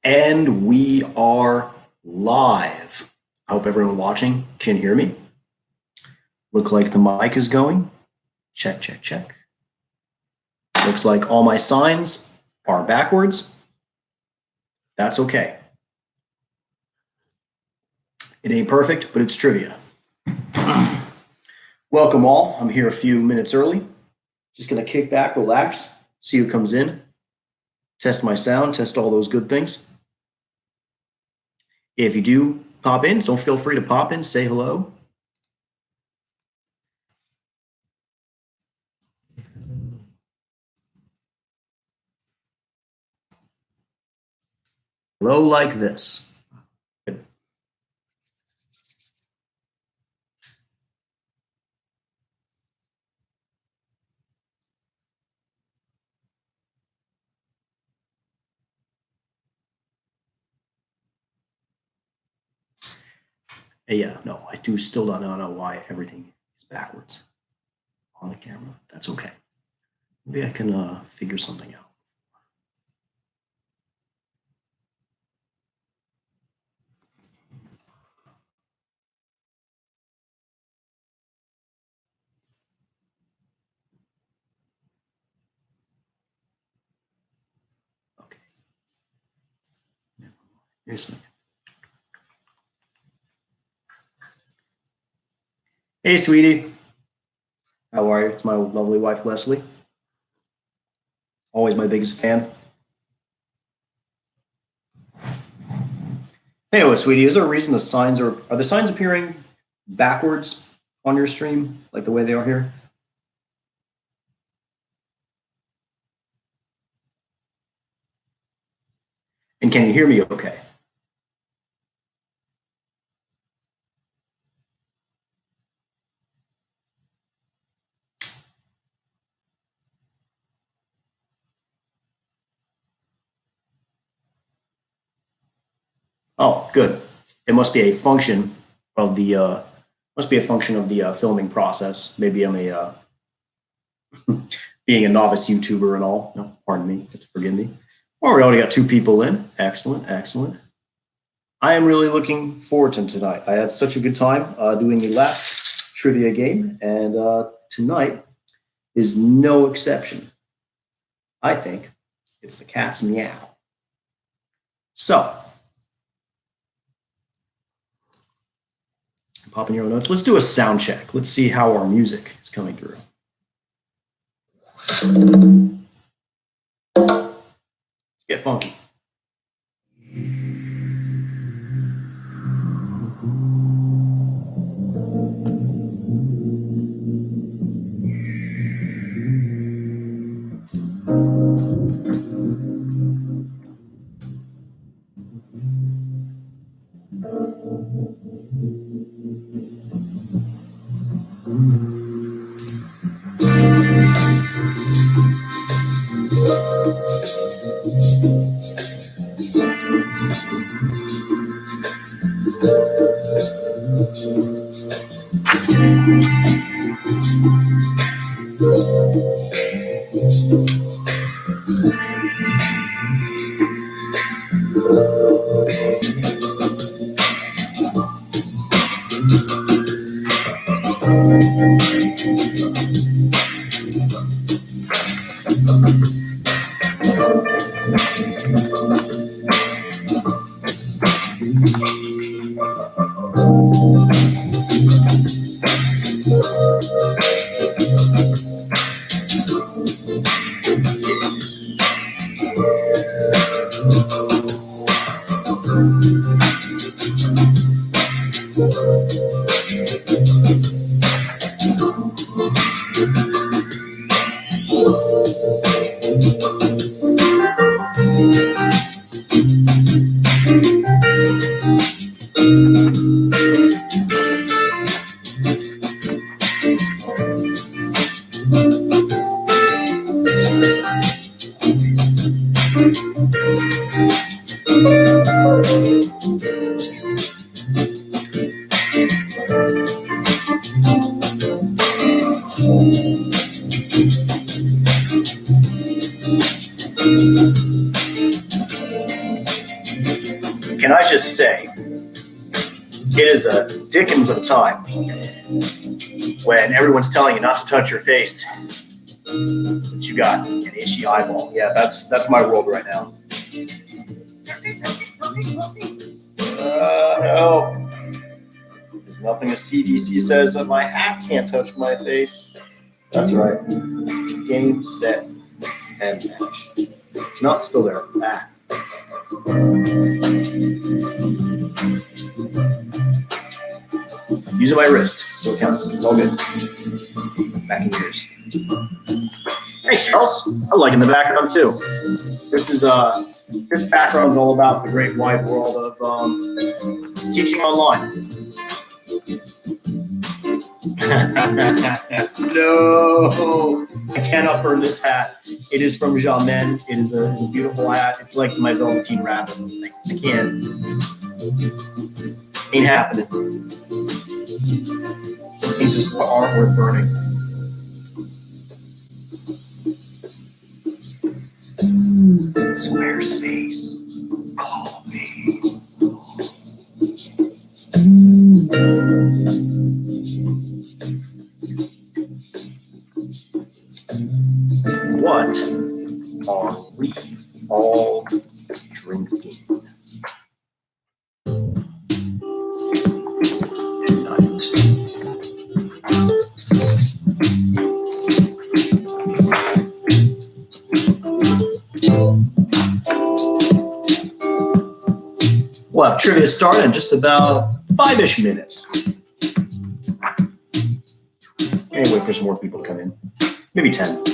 And we are live. I hope everyone watching can hear me. Look like the mic is going. Check, check, check. Looks like all my signs are backwards. That's okay. It ain't perfect, but it's trivia. Welcome all. I'm here a few minutes early. Just gonna kick back, relax, see who comes in, test my sound, test all those good things. If you do pop in, so feel free to pop in, say hello. Hello like this. Good. Yeah, no, I do still don't know why everything is backwards on the camera. That's okay. Maybe I can figure something out. Okay. Here's something. Hey, sweetie. How are you? It's my lovely wife, Leslie. Always my biggest fan. Anyway, sweetie, is there a reason the signs are the signs appearing backwards on your stream, like the way they are here? And can you hear me okay? Oh, good. It must be a function of the filming process. Maybe I'm a being a novice YouTuber and all. No, pardon me. Forgive me. Well, we already got two people in. Excellent, excellent. I am really looking forward to tonight. I had such a good time doing the last trivia game, and tonight is no exception. I think it's the cat's meow. So, pop in your notes. Let's do a sound check. Let's see how our music is coming through. Let's get funky. say, it is a dickens of a time when everyone's telling you not to touch your face, but you got an itchy eyeball. Yeah, that's my world right now. No. There's nothing the CDC says that my hat can't touch my face. That's right. Game, set, and match. Not still there. Ah. Using my wrist, so it counts. It's all good. Back in yours. Hey, Charles. I like in the background too. This background is all about the great wide world of teaching online. No, I cannot burn this hat. It is from Jamen. It is a beautiful hat. It's like my Velveteen Rabbit. I can't. Ain't happening. Some things just aren't worth burning. Squarespace, call me. What are we all drinking tonight? We'll have trivia start in just about 5-ish minutes. Maybe wait for some more people to come in. Maybe 10.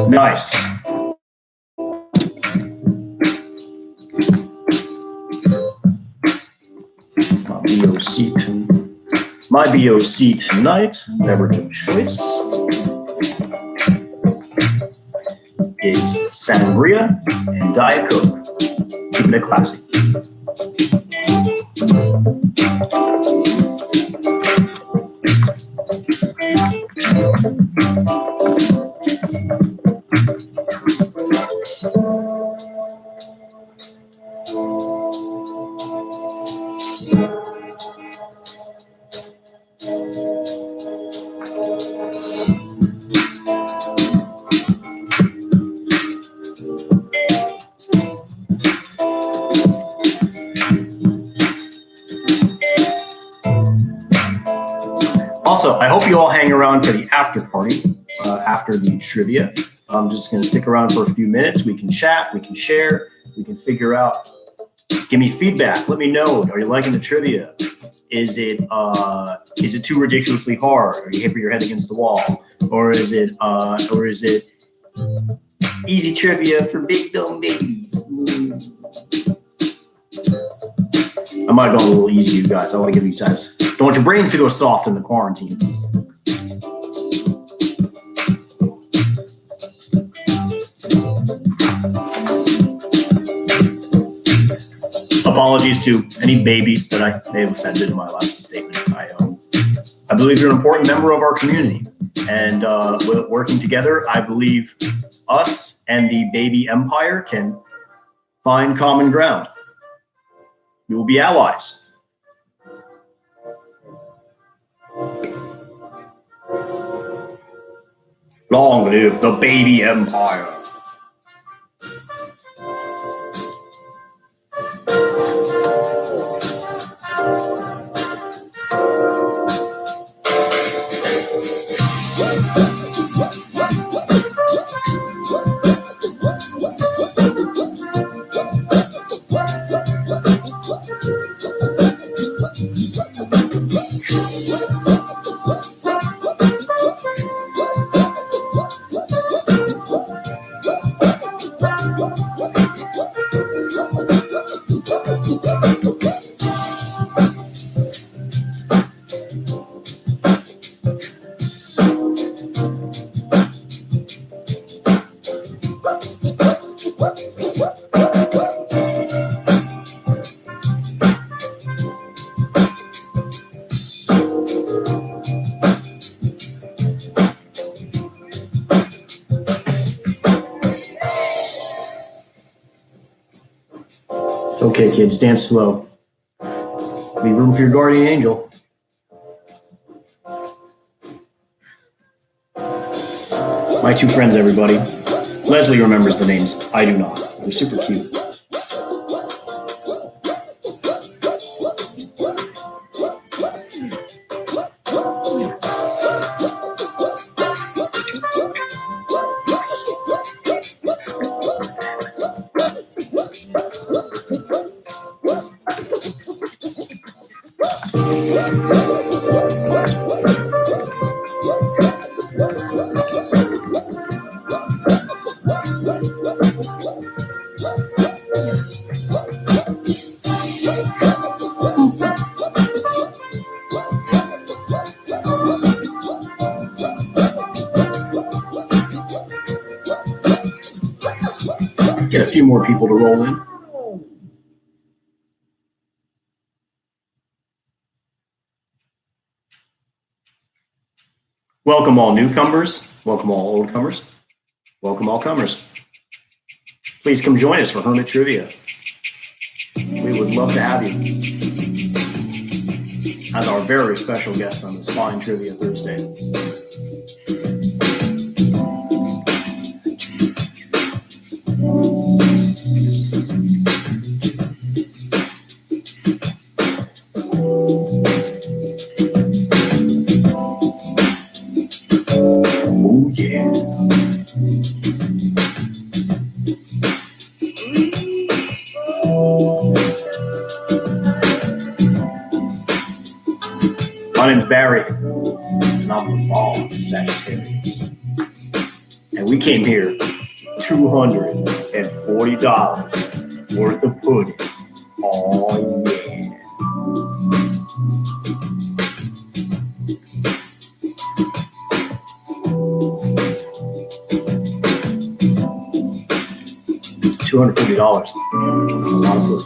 Nice. My BOC tonight, beverage of choice, is sangria and Diet Coke. Keeping it classy. Also, I hope you all hang around for the after party after the trivia. I'm just going to stick around for a few minutes. We can chat, we can share, we can figure out. Give me feedback. Let me know. Are you liking the trivia? Is it too ridiculously hard? Are you hitting your head against the wall? Or is it easy trivia for big dumb babies? I might have gone a little easy, you guys. I want to give you guys. Don't want your brains to go soft in the quarantine. Apologies to any babies that I may have offended in my last statement. I believe you're an important member of our community. And working together, I believe us and the baby empire can find common ground. We will be allies. Long live the baby empire. It's okay, kids. Dance slow. Leave room for your guardian angel. My two friends, everybody. Leslie remembers the names. I do not. They're super cute. Get a few more people to roll in. Welcome all newcomers. Welcome all old comers. Welcome all comers. Please come join us for Hermit Trivia. We would love to have you as our very special guest on this fine Trivia Thursday. Oh yeah. My name's Barry, and I'm the Ball Sagittarius. And we came here $240 worth of pudding. Oh yeah. $240. That's a lot of pudding.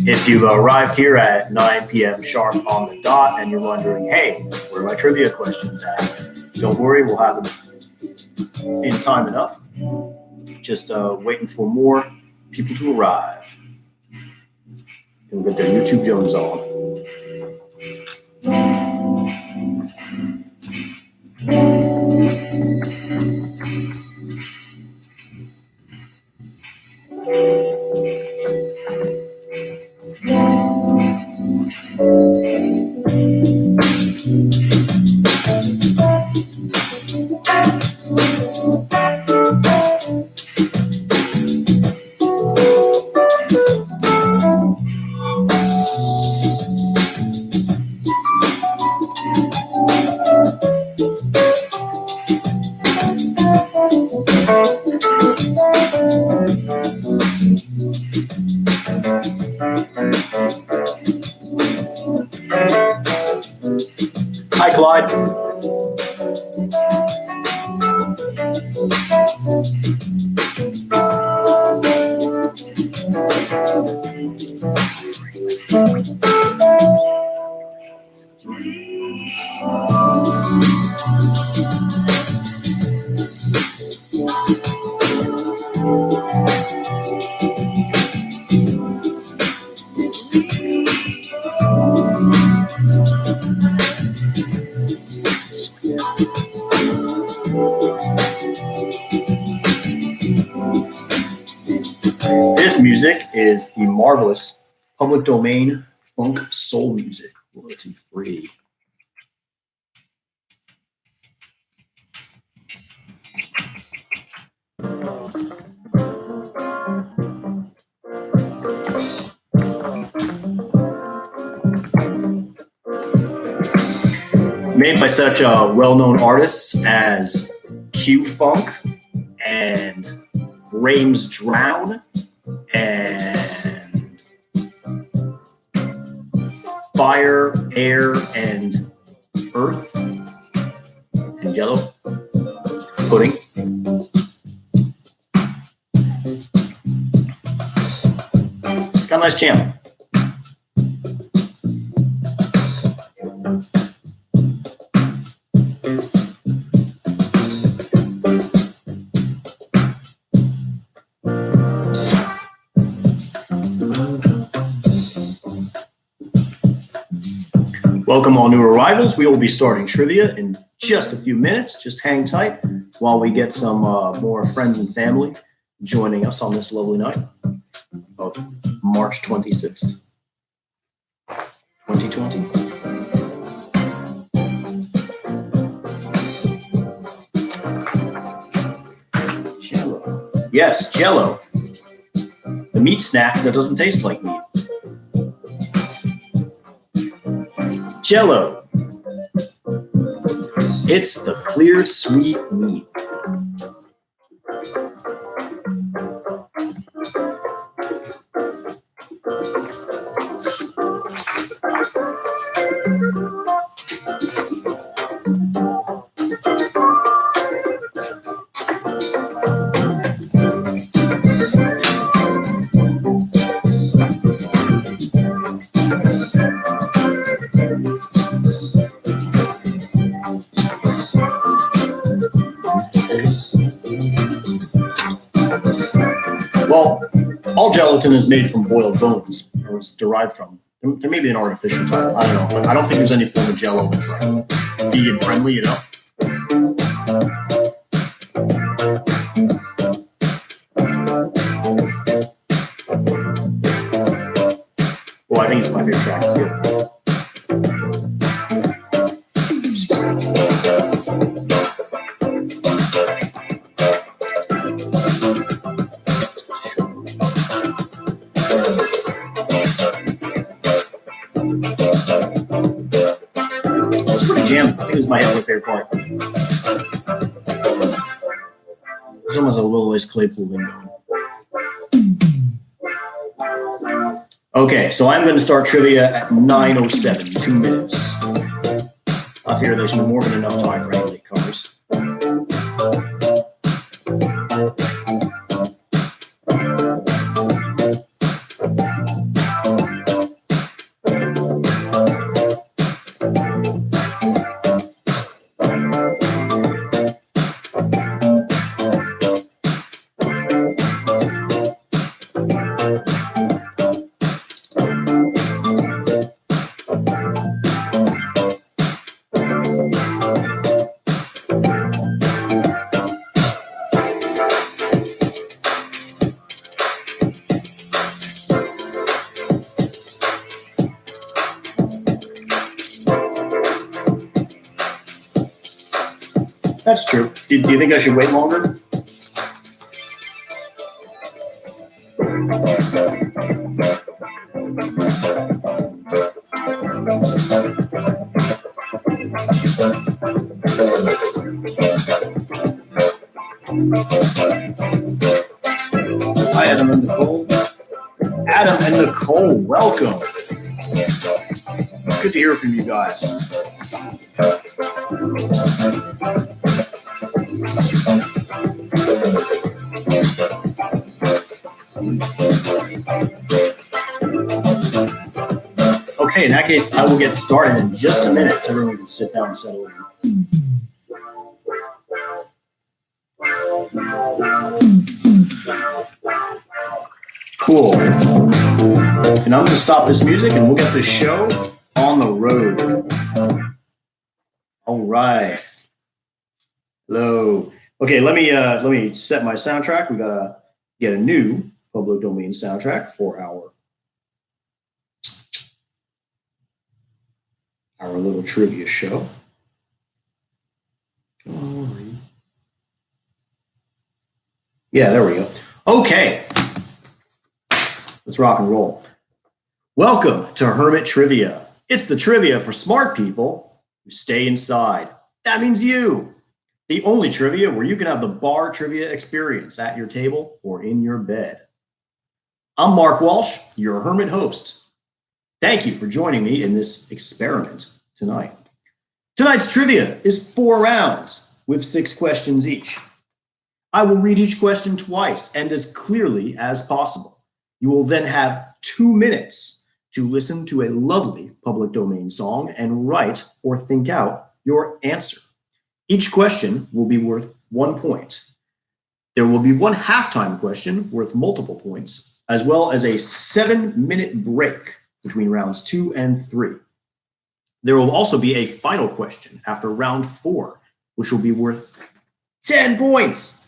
If you've arrived here at 9 p.m. sharp on the dot and you're wondering, hey, where are my trivia questions at? Don't worry, we'll have them in time enough. Just waiting for more people to arrive. And we'll get their YouTube Jones on. Hi, Clyde. This music is the marvelous public domain funk soul music, royalty free. Made by such well-known artists as Q-Funk and Rames Drown and Fire, Air, and Earth. Jello pudding. It's got a nice jam. Welcome all new arrivals. We will be starting trivia in just a few minutes. Just hang tight while we get some more friends and family joining us on this lovely night of March 26th, 2020. Jello. Yes, Jello. The meat snack that doesn't taste like meat. Jello. It's the clear, sweet meat. Well, all gelatin is made from boiled bones, or it's derived from. There may be an artificial type. I don't know, but I don't think there's any form of Jello that's like vegan friendly, you know? Well, I think it's my favorite track. It's good. Jam, I think it's my favorite part. It's almost a little less Claypool than going. Okay, so I'm going to start trivia at 9:07, 2 minutes. I figure there's more than enough time for any late comers. That's true. Do you think I should wait longer? Hi, Adam and Nicole. Adam and Nicole, welcome. Good to hear from you guys. Okay, in that case, I will get started in just a minute. Everyone can sit down and settle in. Cool. And I'm going to stop this music and we'll get this show on the road. All right. Hello. Okay, let me set my soundtrack. We gotta get a new public domain soundtrack for our little trivia show. Yeah, there we go. Okay. Let's rock and roll. Welcome to Hermit Trivia. It's the trivia for smart people who stay inside. That means you. The only trivia where you can have the bar trivia experience at your table or in your bed. I'm Mark Walsh, your Hermit host. Thank you for joining me in this experiment tonight. Tonight's trivia is 4 rounds with 6 questions each. I will read each question twice and as clearly as possible. You will then have 2 minutes to listen to a lovely public domain song and write or think out your answer. Each question will be worth 1 point. There will be one halftime question worth multiple points, as well as a 7-minute break between rounds 2 and 3. There will also be a final question after round 4, which will be worth 10 points.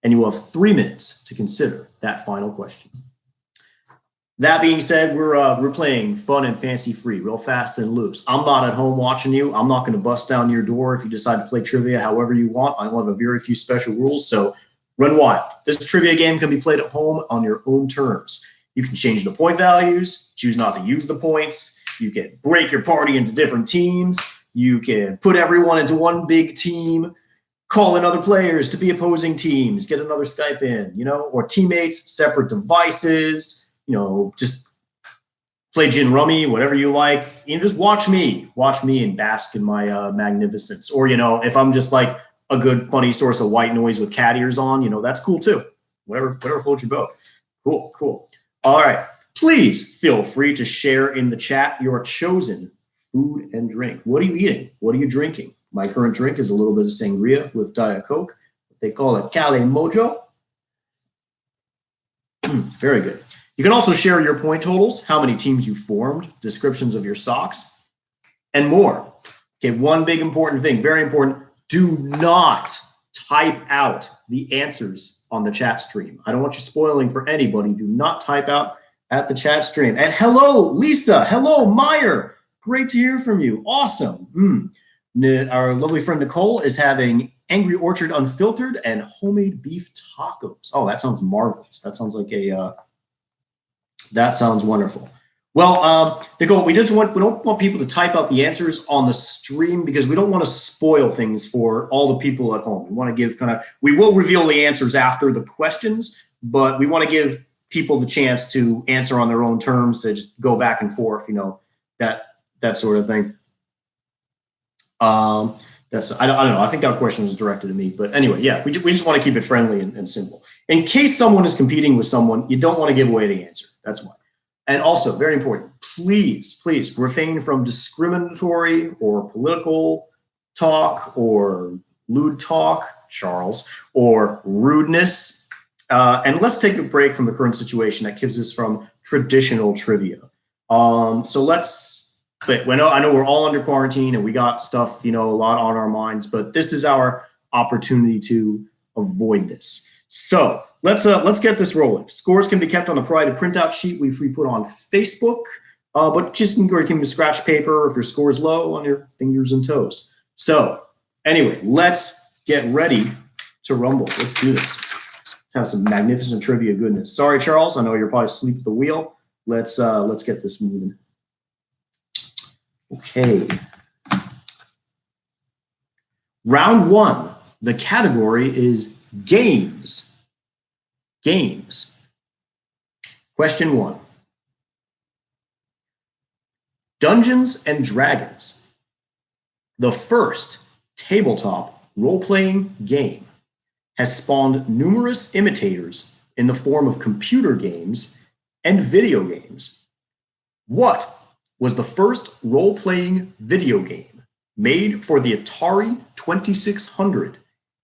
And you will have 3 minutes to consider that final question. That being said, we're playing fun and fancy free, real fast and loose. I'm not at home watching you. I'm not going to bust down your door if you decide to play trivia however you want. I will have a very few special rules, so run wild. This trivia game can be played at home on your own terms. You can change the point values, choose not to use the points. You can break your party into different teams. You can put everyone into one big team, call in other players to be opposing teams, get another Skype in, or teammates, separate devices, just play gin rummy, whatever you like. Just watch me and bask in my magnificence. Or, if I'm just like a good, funny source of white noise with cat ears on, that's cool too. Whatever floats your boat. Cool. All right. Please feel free to share in the chat your chosen food and drink. What are you eating? What are you drinking? My current drink is a little bit of sangria with Diet Coke. They call it Cali Mojo. Very good. You can also share your point totals, how many teams you formed, descriptions of your socks, and more. Okay, one big important thing, very important, do not type out the answers on the chat stream. I don't want you spoiling for anybody. Do not type out at the chat stream. And hello, Lisa. Hello, Meyer. Great to hear from you. Awesome. Our lovely friend Nicole is having Angry Orchard Unfiltered and homemade beef tacos. Oh, that sounds marvelous. That sounds like that sounds wonderful. Well, Nicole, we don't want people to type out the answers on the stream because we don't want to spoil things for all the people at home. We want to give we will reveal the answers after the questions, but we want to give people the chance to answer on their own terms, to just go back and forth, that sort of thing. I don't know. I think that question was directed to me, but anyway, yeah, we just want to keep it friendly and simple. In case someone is competing with someone, you don't want to give away the answer. That's why. And also, very important, please refrain from discriminatory or political talk or lewd talk, Charles, or rudeness. And let's take a break from the current situation that keeps us from traditional trivia. So let's, I know we're all under quarantine and we got stuff, a lot on our minds, but this is our opportunity to avoid this. So let's get this rolling. Scores can be kept on a private printout sheet we put on Facebook, but just you can scratch paper if your score is low on your fingers and toes. So anyway, let's get ready to rumble. Let's do this. Let's have some magnificent trivia goodness. Sorry, Charles, I know you're probably asleep at the wheel. Let's get this moving. Okay. Round 1. The category is games. Games. Question 1. Dungeons and Dragons, the first tabletop role-playing game, has spawned numerous imitators in the form of computer games and video games. What was the first role-playing video game made for the Atari 2600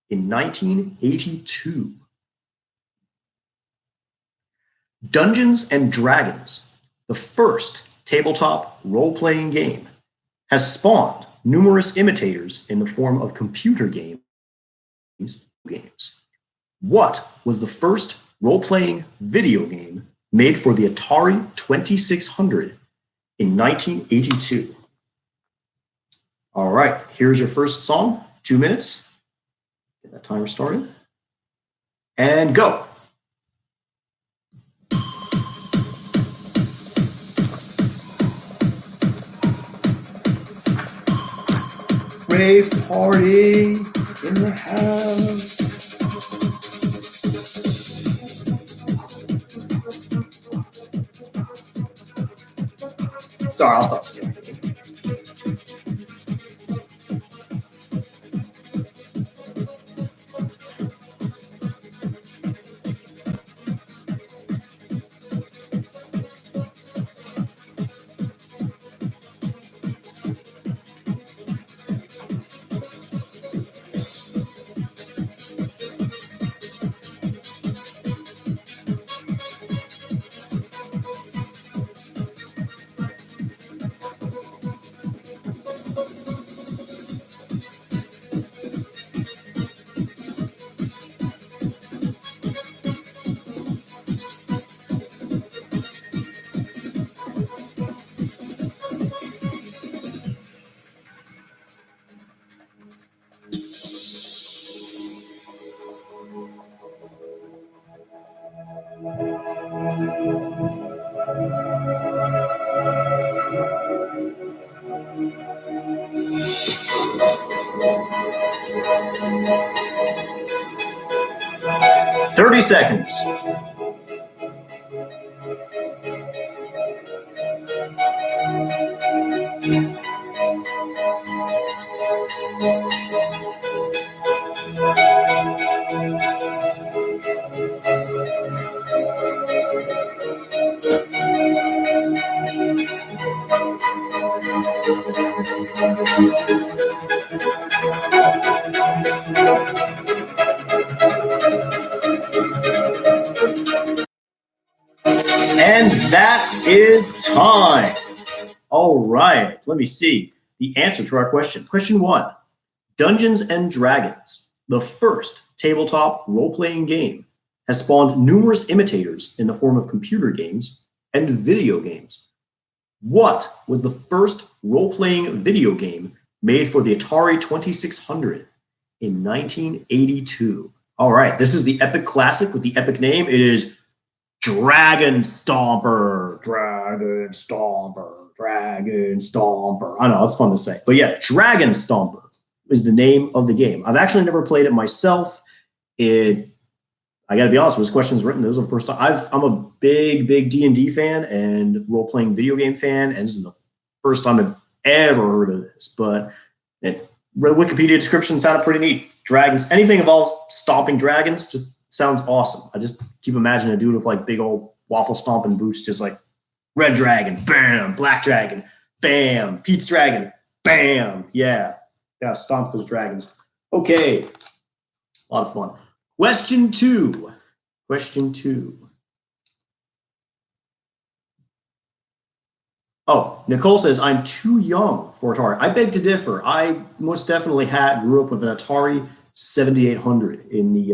in 1982? Dungeons and Dragons, the first tabletop role-playing game, has spawned numerous imitators in the form of computer games. What was the first role-playing video game made for the Atari 2600 in 1982? All right, here's your first song, 2 minutes. Get that timer started. And go. Rave party in the house. Sorry, I'll stop stealing. 30 seconds. And that is time. All right, let me see the answer to our question. Question 1, Dungeons and Dragons, the first tabletop role-playing game, has spawned numerous imitators in the form of computer games and video games. What was the first role-playing video game made for the Atari 2600 in 1982? All right, this is the epic classic with the epic name. It is Dragon Stomper. Dragon Stomper. Dragon Stomper. I know, it's fun to say. But yeah, Dragon Stomper is the name of the game. I've actually never played it myself. I got to be honest, when this question is written, this was the first time. I'm a big D&D fan and role-playing video game fan, and this is the first time I've ever heard of this. But Wikipedia description sounded pretty neat. Dragons, anything involves stomping dragons, just sounds awesome. I just keep imagining a dude with like big old waffle stomping boots, just like red dragon, bam, black dragon, bam, Pete's dragon, bam. Yeah, stomp those dragons. Okay, a lot of fun. Question 2. Oh, Nicole says, I'm too young for Atari. I beg to differ. I most definitely grew up with an Atari 7800 in the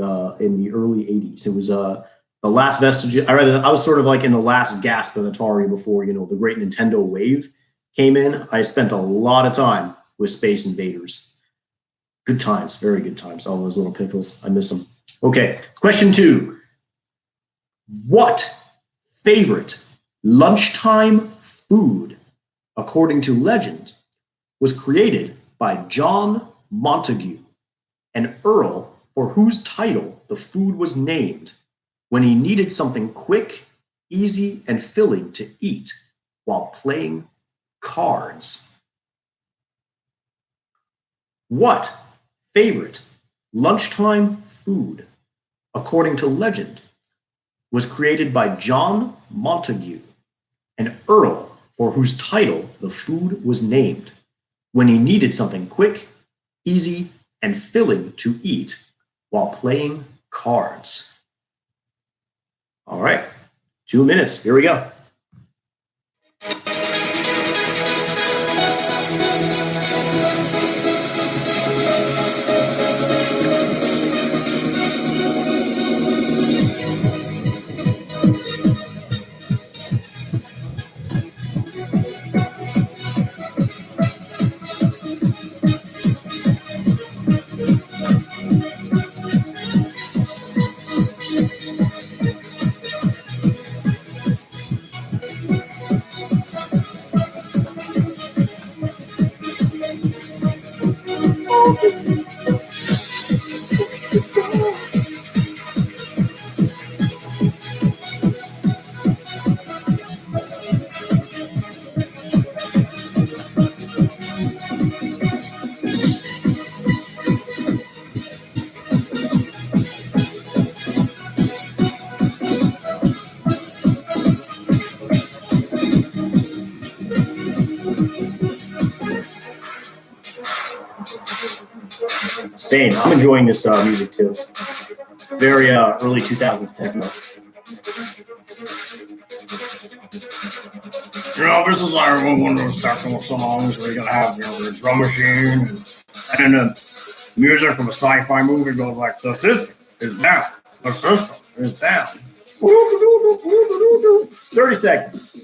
early 80s. It was the last vestige. I was sort of like in the last gasp of Atari before, the great Nintendo wave came in. I spent a lot of time with Space Invaders. Good times, very good times. All those little pickles, I miss them. Okay, question 2. What favorite lunchtime food, according to legend, was created by John Montague, an earl for whose title the food was named, when he needed something quick, easy, and filling to eat while playing cards? What favorite lunchtime food, according to legend, was created by John Montague, an earl for whose title the food was named, when he needed something quick, easy, and filling to eat while playing cards? All right, 2 minutes. Here we go. Same. I'm enjoying this music too. Very early 2000s techno. This is like one of those techno songs where you're gonna have the drum machine and the music from a sci-fi movie goes like, the system is down. The system is down. 30 seconds.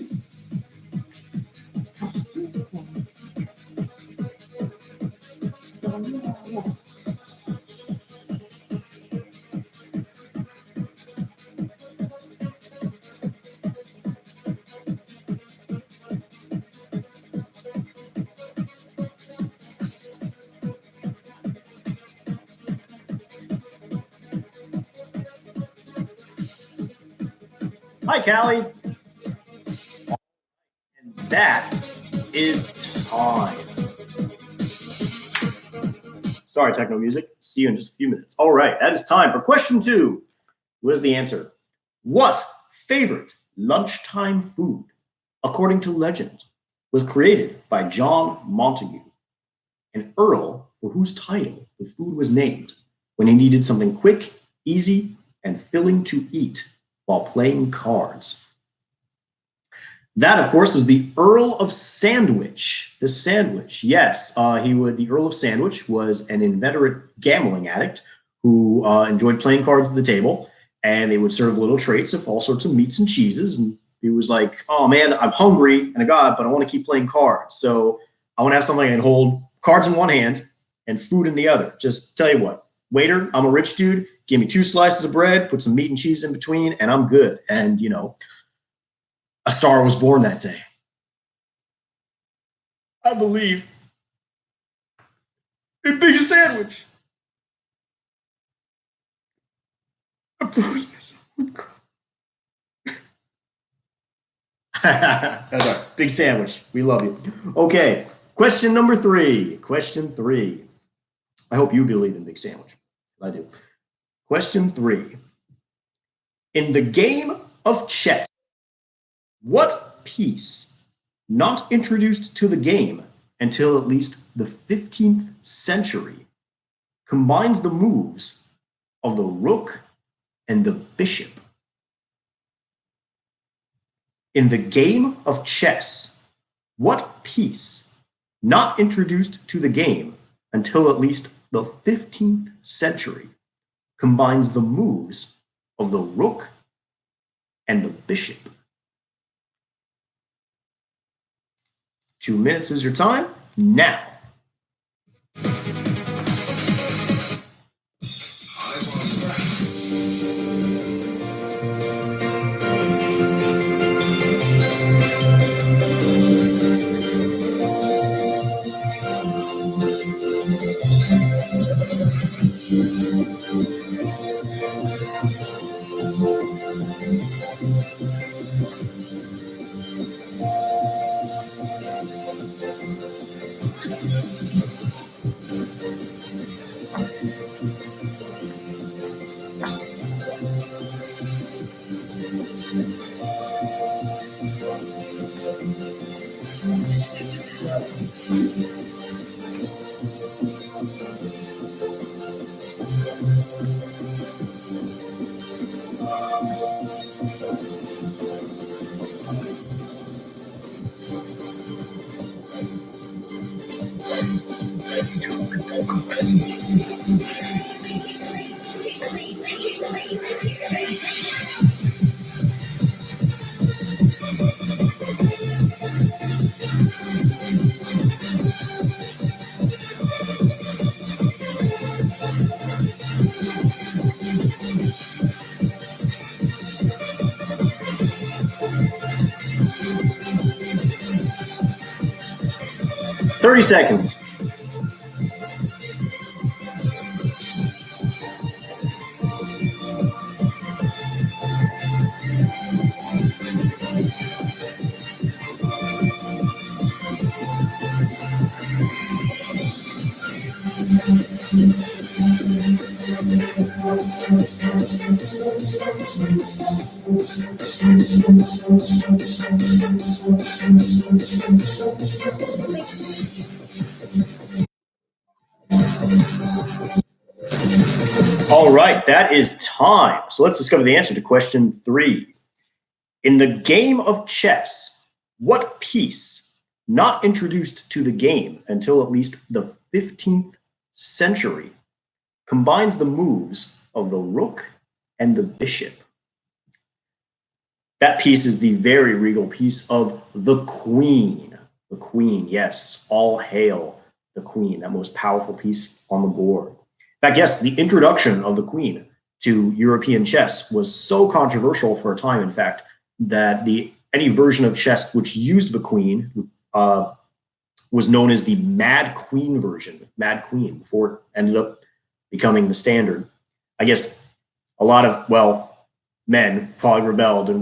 Hi, Callie. And that is time. Sorry, techno music. See you in just a few minutes. All right, that is time for question 2. What is the answer? What favorite lunchtime food, according to legend, was created by John Montague, an earl for whose title the food was named when he needed something quick, easy, and filling to eat while playing cards? That, of course, was the Earl of Sandwich. The Sandwich, yes. The Earl of Sandwich was an inveterate gambling addict who enjoyed playing cards at the table, and they would serve little traits of all sorts of meats and cheeses. And he was like, "Oh man, I'm hungry and but I want to keep playing cards. So I want to have something I can hold cards in one hand and food in the other. Just tell you what, waiter, I'm a rich dude. Give me 2 slices of bread, put some meat and cheese in between, and I'm good." And a star was born that day. I believe in Big Sandwich. I promised myself I would cry. That's right. Big Sandwich. We love you. Okay. Question number 3. Question 3. I hope you believe in Big Sandwich. I do. Question 3. In the game of chess, what piece, not introduced to the game until at least the 15th century, combines the moves of the rook and the bishop? In the game of chess, what piece, not introduced to the game until at least the 15th century, combines the moves of the rook and the bishop? 2 minutes is your time now. Thirty seconds. All right, that is time. So let's discover the answer to question 3. In the game of chess, what piece, not introduced to the game until at least the 15th century, combines the moves of the rook and the bishop? That piece is the very regal piece of the queen. The queen, yes, all hail the queen, that most powerful piece on the board. In fact, yes, the introduction of the queen to European chess was so controversial for a time, in fact, that any version of chess which used the queen was known as the Mad Queen version, Mad Queen, before it ended up becoming the standard. I guess a lot of, men probably rebelled and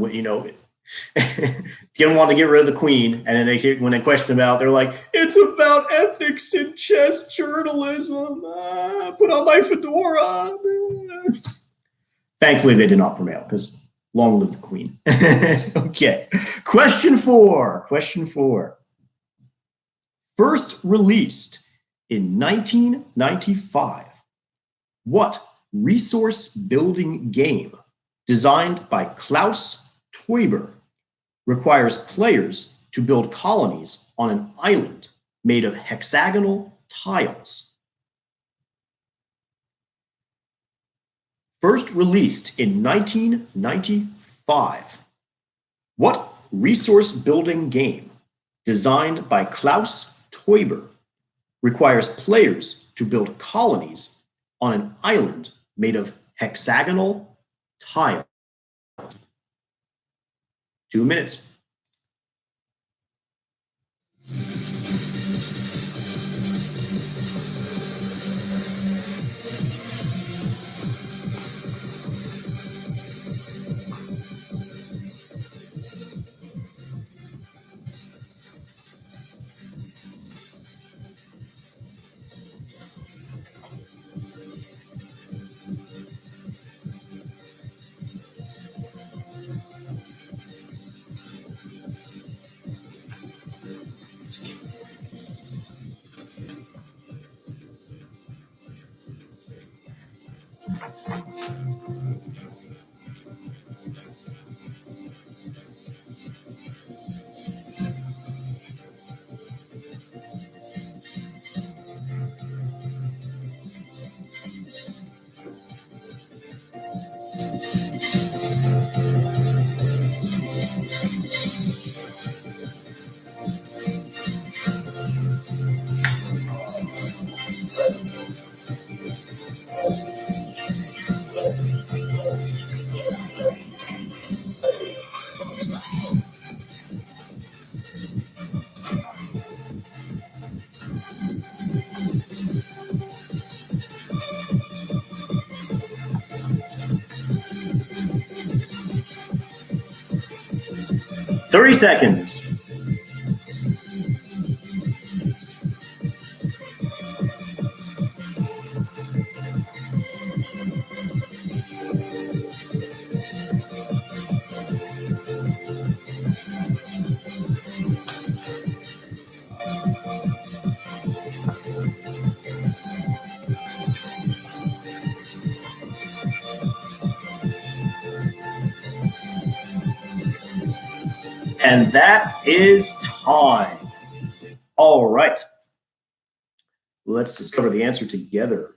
didn't want to get rid of the queen. And then when they questioned about, they're like, "It's about ethics in chess journalism. Put on my fedora." Thankfully, they did not prevail because long live the queen. Okay, question four. First released in 1995, what resource building game designed by Klaus Teuber requires players to build colonies on an island made of hexagonal tiles? First released in 1995, what resource building game designed by Klaus Teuber requires players to build colonies on an island made of hexagonal tiles? 2 minutes. Thirty seconds. And that is time. All right. Let's discover the answer together.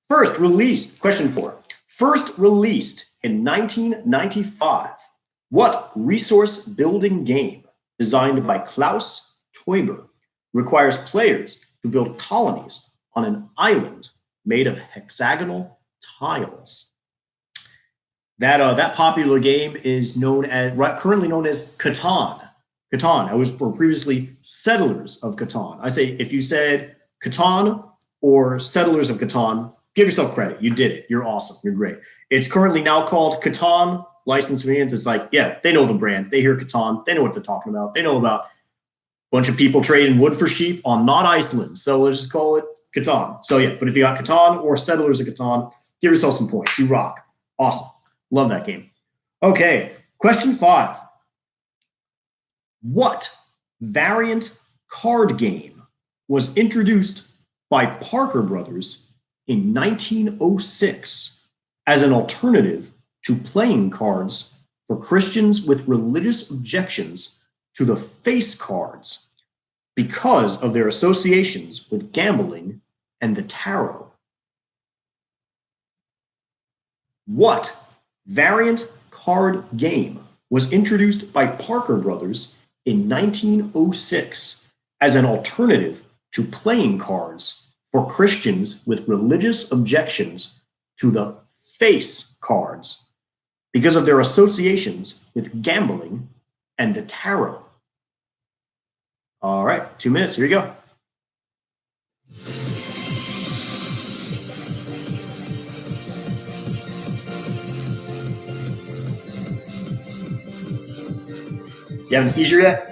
First released, question 4. First released in 1995, what resource building game designed by Klaus Teuber requires players to build colonies on an island made of hexagonal tiles? That popular game is currently known as Catan. Catan. I was previously Settlers of Catan. I say if you said Catan or Settlers of Catan, give yourself credit. You did it. You're awesome. You're great. It's currently now called Catan. License variant is like, yeah, they know the brand. They hear Catan. They know what they're talking about. They know about a bunch of people trading wood for sheep on not Iceland. So let's just call it Catan. So yeah, but if you got Catan or Settlers of Catan, give yourself some points. You rock. Awesome. Love that game. Okay, question 5. What variant card game was introduced by Parker Brothers in 1906 as an alternative to playing cards for Christians with religious objections to the face cards because of their associations with gambling and the tarot? What variant card game was introduced by Parker Brothers in 1906 as an alternative to playing cards for Christians with religious objections to the face cards because of their associations with gambling and the tarot? All right, 2 minutes. Here you go. You having a seizure yet?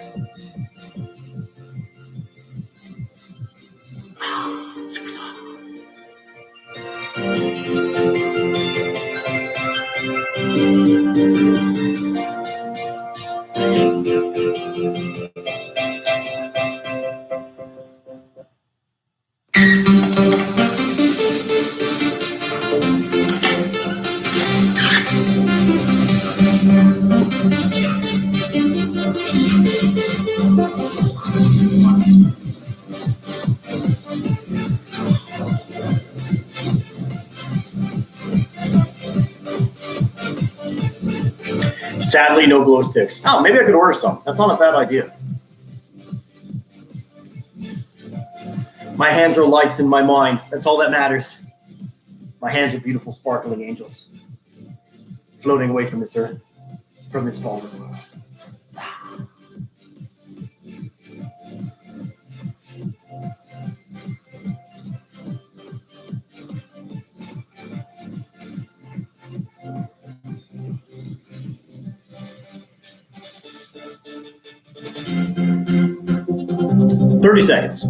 Sadly, no glow sticks. Oh, maybe I could order some. That's not a bad idea. My hands are lights in my mind. That's all that matters. My hands are beautiful, sparkling angels floating away from this earth, from this fallen world. 30 seconds.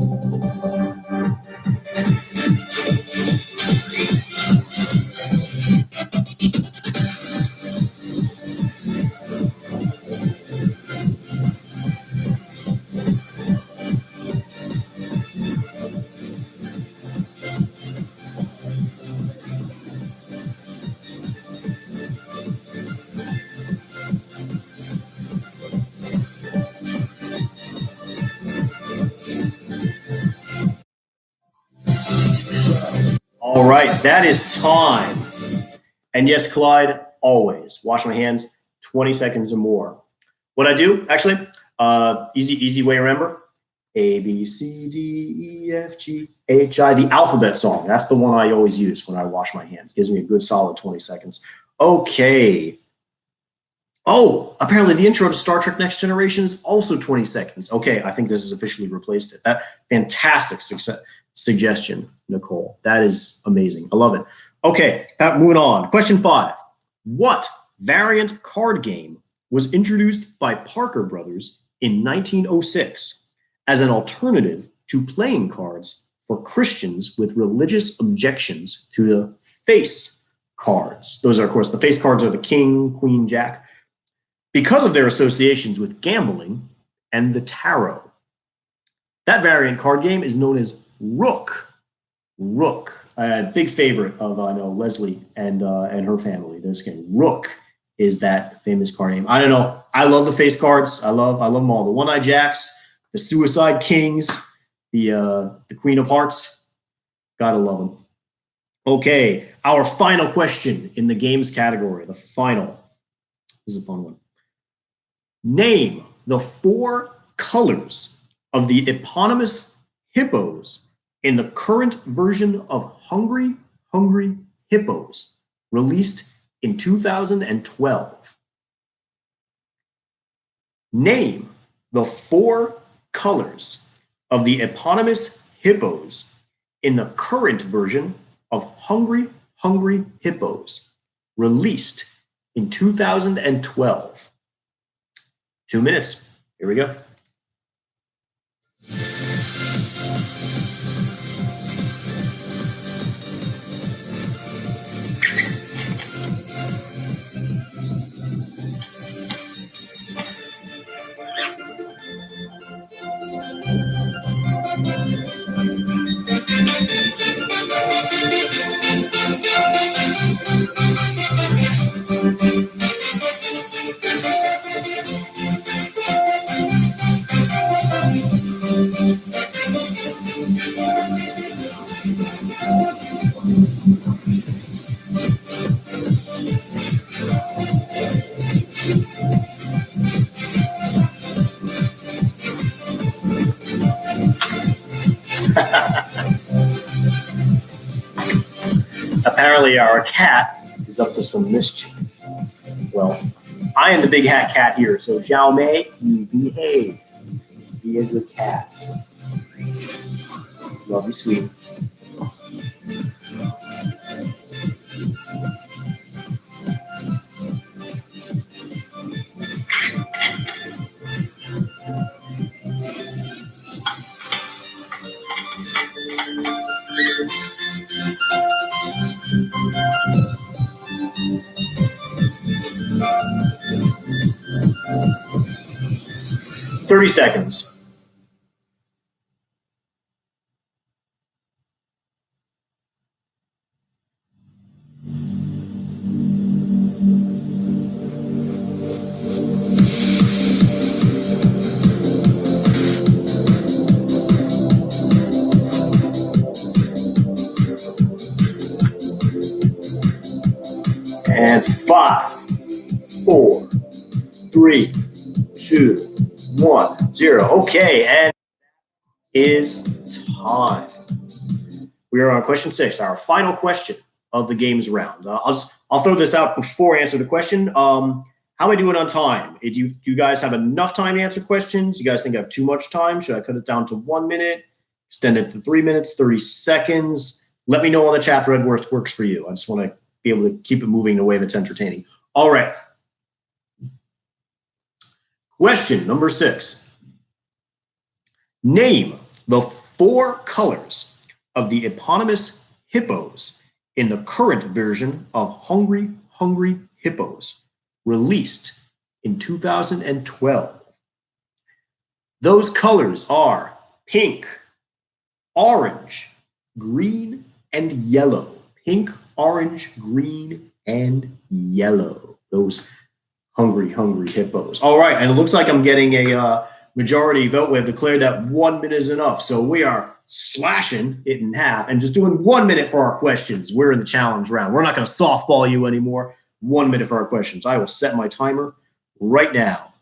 All right, that is time. And yes, Clyde, always wash my hands 20 seconds or more. What I do, actually, easy way to remember. A, B, C, D, E, F, G, H, I, the alphabet song. That's the one I always use when I wash my hands. Gives me a good solid 20 seconds. Okay. Oh, apparently the intro to Star Trek Next Generation is also 20 seconds. Okay, I think this has officially replaced it. That fantastic suggestion, Nicole. That is amazing. I love it. Okay, moving on. Question 5. What variant card game was introduced by Parker Brothers in 1906 as an alternative to playing cards for Christians with religious objections to the face cards? Those are, of course, the face cards are the king, queen, jack, because of their associations with gambling and the tarot. That variant card game is known as Rook. Rook, a big favorite of I know Leslie and her family. This game, Rook, is that famous card game. I don't know. I love the face cards. I love them all. The One-Eye Jacks, the Suicide Kings, the Queen of Hearts. Gotta love them. Okay, our final question in the games category. The final. This is a fun one. Name the 4 colors of the eponymous hippos in the current version of Hungry Hungry Hippos, released in 2012. Name the 4 colors of the eponymous hippos in the current version of Hungry Hungry Hippos, released in 2012. 2 minutes. Here we go. Apparently our cat is up to some mischief. Well, I am the big hat cat here, so Xiao Mei, you behave. Be a good cat. Love you, sweet. 30 seconds. And 5, 4, 3, 2, 1, 0. Okay, and is time. We are on question 6, our final question of the games round. I'll throw this out before I answer the question. How am I doing on time? Do you guys have enough time to answer questions? You guys think I have too much time? Should I cut it down to 1 minute, extend it to 3 minutes, 30 seconds? Let me know on the chat thread where it works for you. I just want to be able to keep it moving in a way that's entertaining. All right. Question number 6. Name the 4 colors of the eponymous hippos in the current version of Hungry Hungry Hippos, released in 2012. Those colors are pink, orange, green, and yellow. Pink, orange, green, and yellow. Those Hungry Hungry Hippos. All right, and it looks like I'm getting a majority vote. We have declared that 1 minute is enough. So we are slashing it in half and just doing 1 minute for our questions. We're in the challenge round. We're not going to softball you anymore. 1 minute for our questions. I will set my timer right now.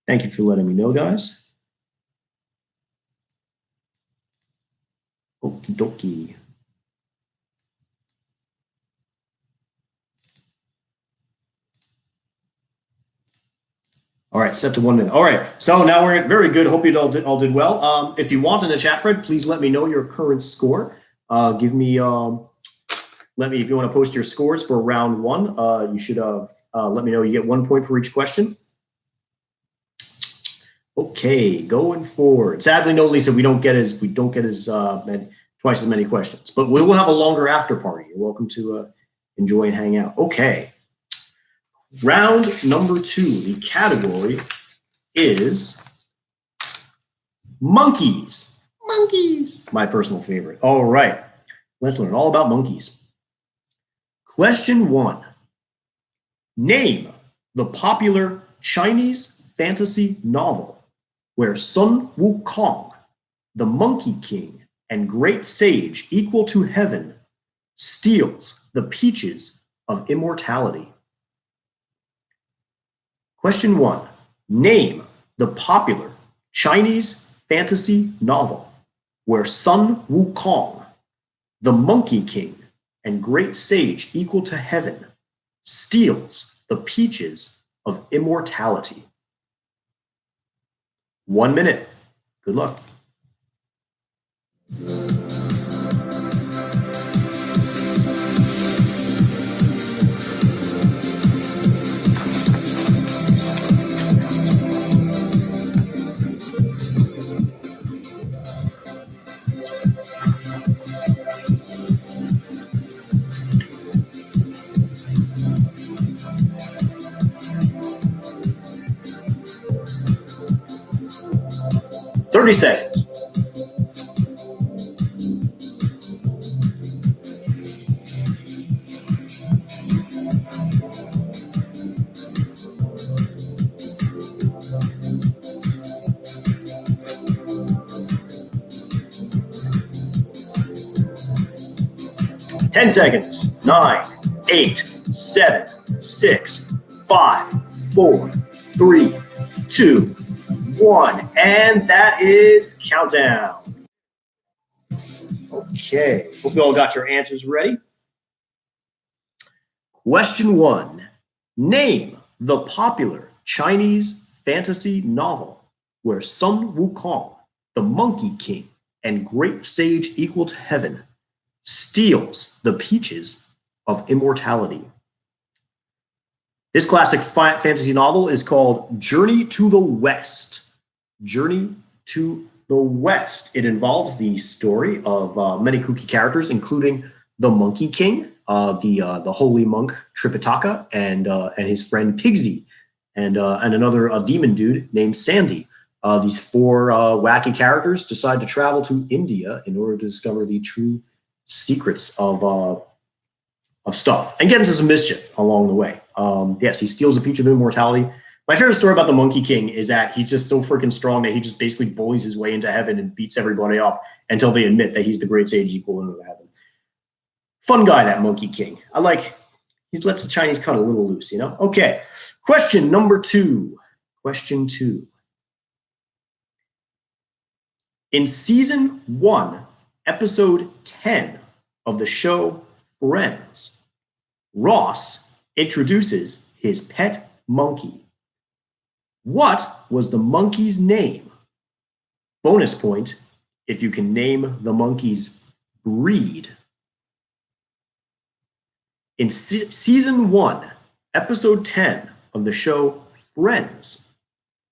Thank you for letting me know, guys. Okie dokie. All right, set to 1 minute. All right, so now we're very good. Hope you all did well. If you want in the chat thread, please let me know your current score. Let me if you want to post your scores for round 1. You should let me know. You get 1 point for each question. Okay, going forward. Sadly, no, Lisa, we don't get as twice as many questions, but we will have a longer after party. You're welcome to enjoy and hang out. Okay. Round number 2, the category is monkeys. Monkeys, my personal favorite. All right, let's learn all about monkeys. Question 1. Name the popular Chinese fantasy novel where Sun Wukong, the Monkey King and great sage equal to heaven, steals the peaches of immortality. Question 1. Name the popular Chinese fantasy novel where Sun Wukong, the Monkey King and great sage equal to heaven, steals the peaches of immortality. 1 minute. Good luck. Thirty seconds. Ten seconds. 9, 8, 7, 6, 5, 4, 3, 2, 1, and that is countdown. Okay, hope you all got your answers ready. Question 1. Name the popular Chinese fantasy novel where Sun Wukong, the Monkey King and great sage equal to heaven, steals the peaches of immortality. This classic fantasy novel is called Journey to the West. Journey to the West. It involves the story of many kooky characters, including the Monkey King, the holy monk Tripitaka, and his friend Pigsy, and another demon dude named Sandy. These four wacky characters decide to travel to India in order to discover the true secrets of stuff and get into some mischief along the way. Yes, he steals a peach of immortality. My favorite story about the Monkey King is that he's just so freaking strong that he just basically bullies his way into heaven and beats everybody up until they admit that he's the great sage equal into heaven. Fun guy, that Monkey King. He lets the Chinese cut a little loose, you know? Okay, question number 2. Question 2. In season 1, episode 10 of the show Friends, Ross introduces his pet monkey. What was the monkey's name? Bonus point if you can name the monkey's breed. In season 1, episode 10 of the show Friends,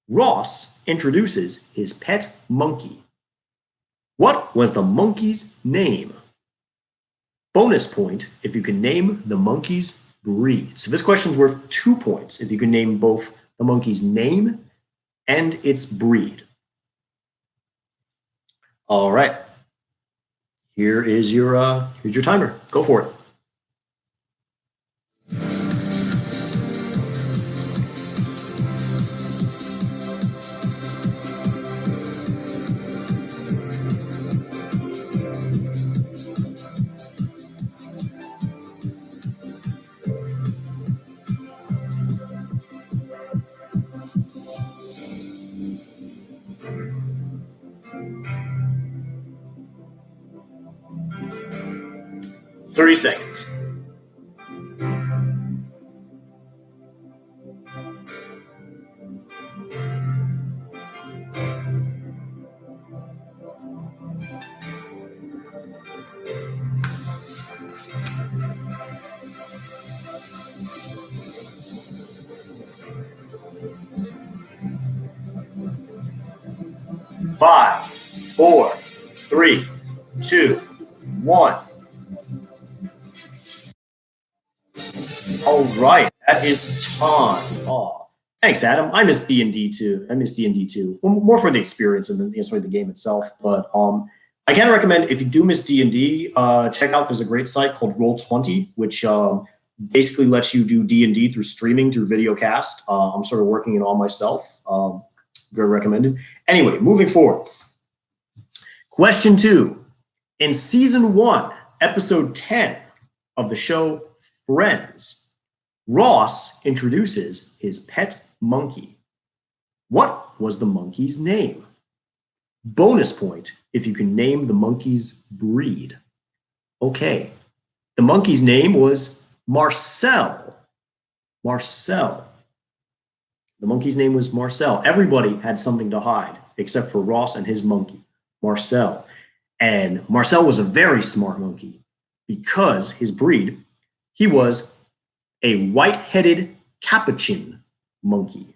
Ross introduces his pet monkey. What was the monkey's name? Bonus point if you can name the monkey's breed. So this question's worth 2 points if you can name both the monkey's name and its breed. All right. Here's your timer. Go for it. Thirty seconds. Five, four, three, two, one. All right, that is time. Oh, thanks, Adam. I miss D&D too. Well, more for the experience than the game itself. But I can recommend, if you do miss D&D, check out. There's a great site called Roll20, which basically lets you do D&D through streaming through video cast. I'm sort of working it on myself. Very recommended. Anyway, moving forward. Question 2. In season 1, episode 10 of the show Friends, Ross introduces his pet monkey. What was the monkey's name? Bonus point if you can name the monkey's breed. Okay, the monkey's name was Marcel. Marcel. The monkey's name was Marcel. Everybody had something to hide except for Ross and his monkey, Marcel. And Marcel was a very smart monkey because his breed, he was a white-headed capuchin monkey.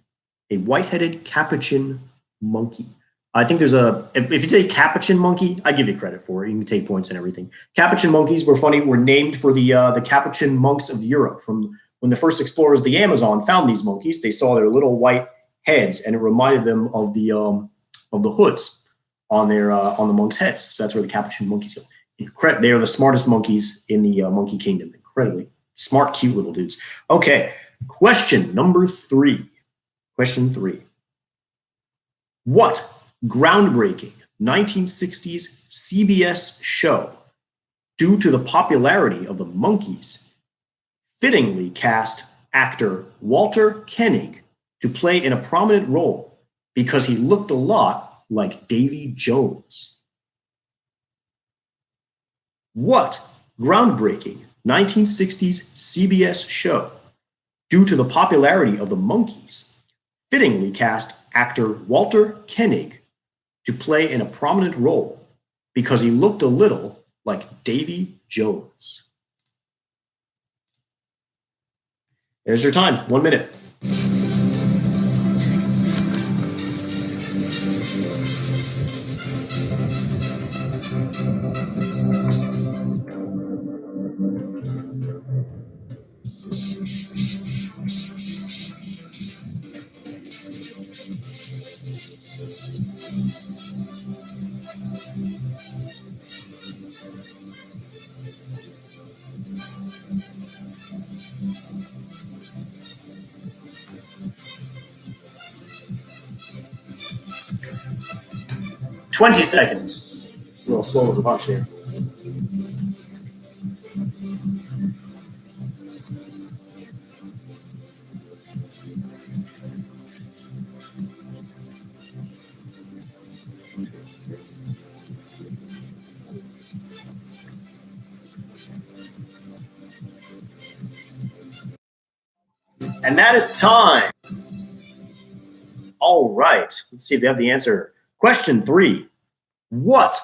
A white-headed capuchin monkey. I think there's if you take capuchin monkey, I give you credit for it. You can take points and everything. Capuchin monkeys were named for the Capuchin monks of Europe. From when the first explorers of the Amazon found these monkeys, they saw their little white heads, and it reminded them of the hoods on the monks' heads. So that's where the Capuchin monkeys go. They are the smartest monkeys in the monkey kingdom. Incredibly smart, cute little dudes. Okay, question number 3. Question 3. What groundbreaking 1960s CBS show, due to the popularity of the Monkees, fittingly cast actor Walter Koenig to play in a prominent role because he looked a lot like Davy Jones? What groundbreaking 1960s CBS show, due to the popularity of the Monkees, fittingly cast actor Walter Koenig to play in a prominent role because he looked a little like Davy Jones? There's your time. 1 minute. 20 seconds. A little slow with the punch here. And that is time. All right. Let's see if they have the answer. Question 3. What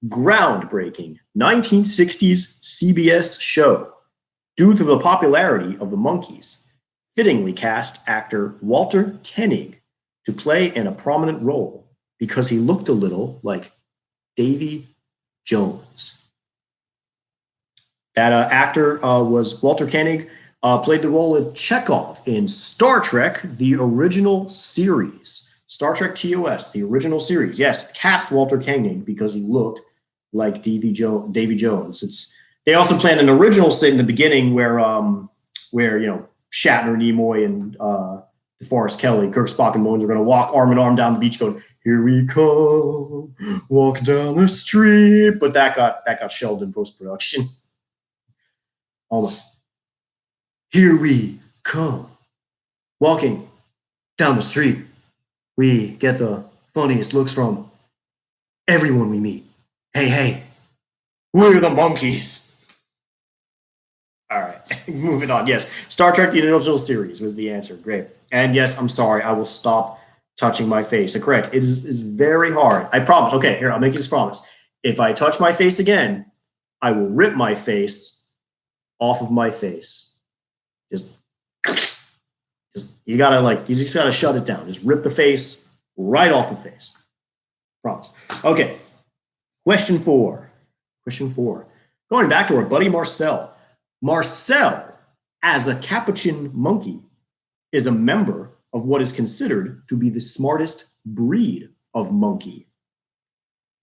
groundbreaking 1960s CBS show, due to the popularity of the Monkees, fittingly cast actor Walter Koenig to play in a prominent role because he looked a little like Davy Jones? That actor was Walter Koenig, played the role of Chekhov in Star Trek, the original series. Star Trek TOS, the original series. Yes, cast Walter Koenig because he looked like Davy Jones. They also planned an original scene in the beginning where Shatner, Nimoy, and DeForest Kelly, Kirk, Spock, and Bones are going to walk arm in arm down the beach, going, "Here we come, walk down the street." But that got shelved in post production. Almost. Here we come, walking down the street. We get the funniest looks from everyone we meet. Hey, hey, we're the Monkees. All right, moving on. Yes, Star Trek, the original series was the answer. Great. And yes, I'm sorry, I will stop touching my face. Correct. It is very hard. I promise. Okay, here, I'll make you this promise. If I touch my face again, I will rip my face off of my face. You just gotta shut it down. Just rip the face right off the face. Promise. Okay. Question 4. Going back to our buddy Marcel. Marcel, as a capuchin monkey, is a member of what is considered to be the smartest breed of monkey.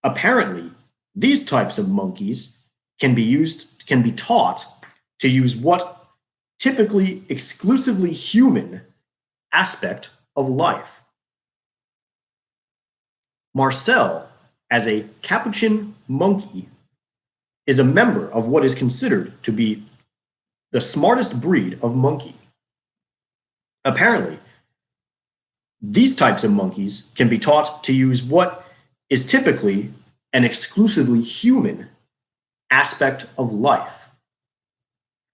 Apparently, these types of monkeys can be taught to use what typically exclusively human aspect of life. Marcel, as a capuchin monkey, is a member of what is considered to be the smartest breed of monkey. Apparently, these types of monkeys can be taught to use what is typically an exclusively human aspect of life.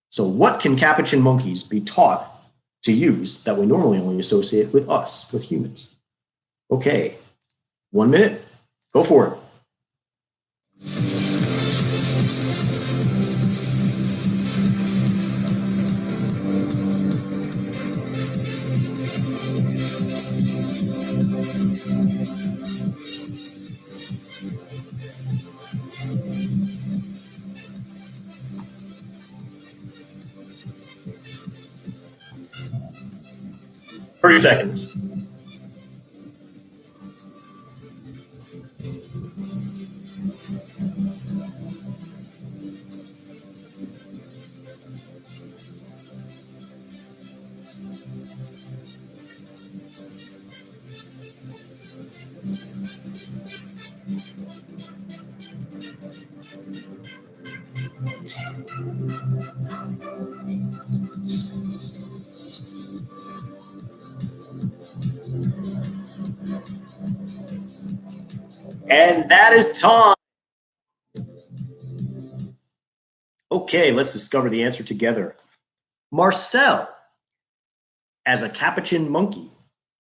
So what can capuchin monkeys be taught to use that we normally only associate with us, with humans? Okay, 1 minute. Go for it. Thirty seconds. And that is time. Okay, let's discover the answer together. Marcel, as a capuchin monkey,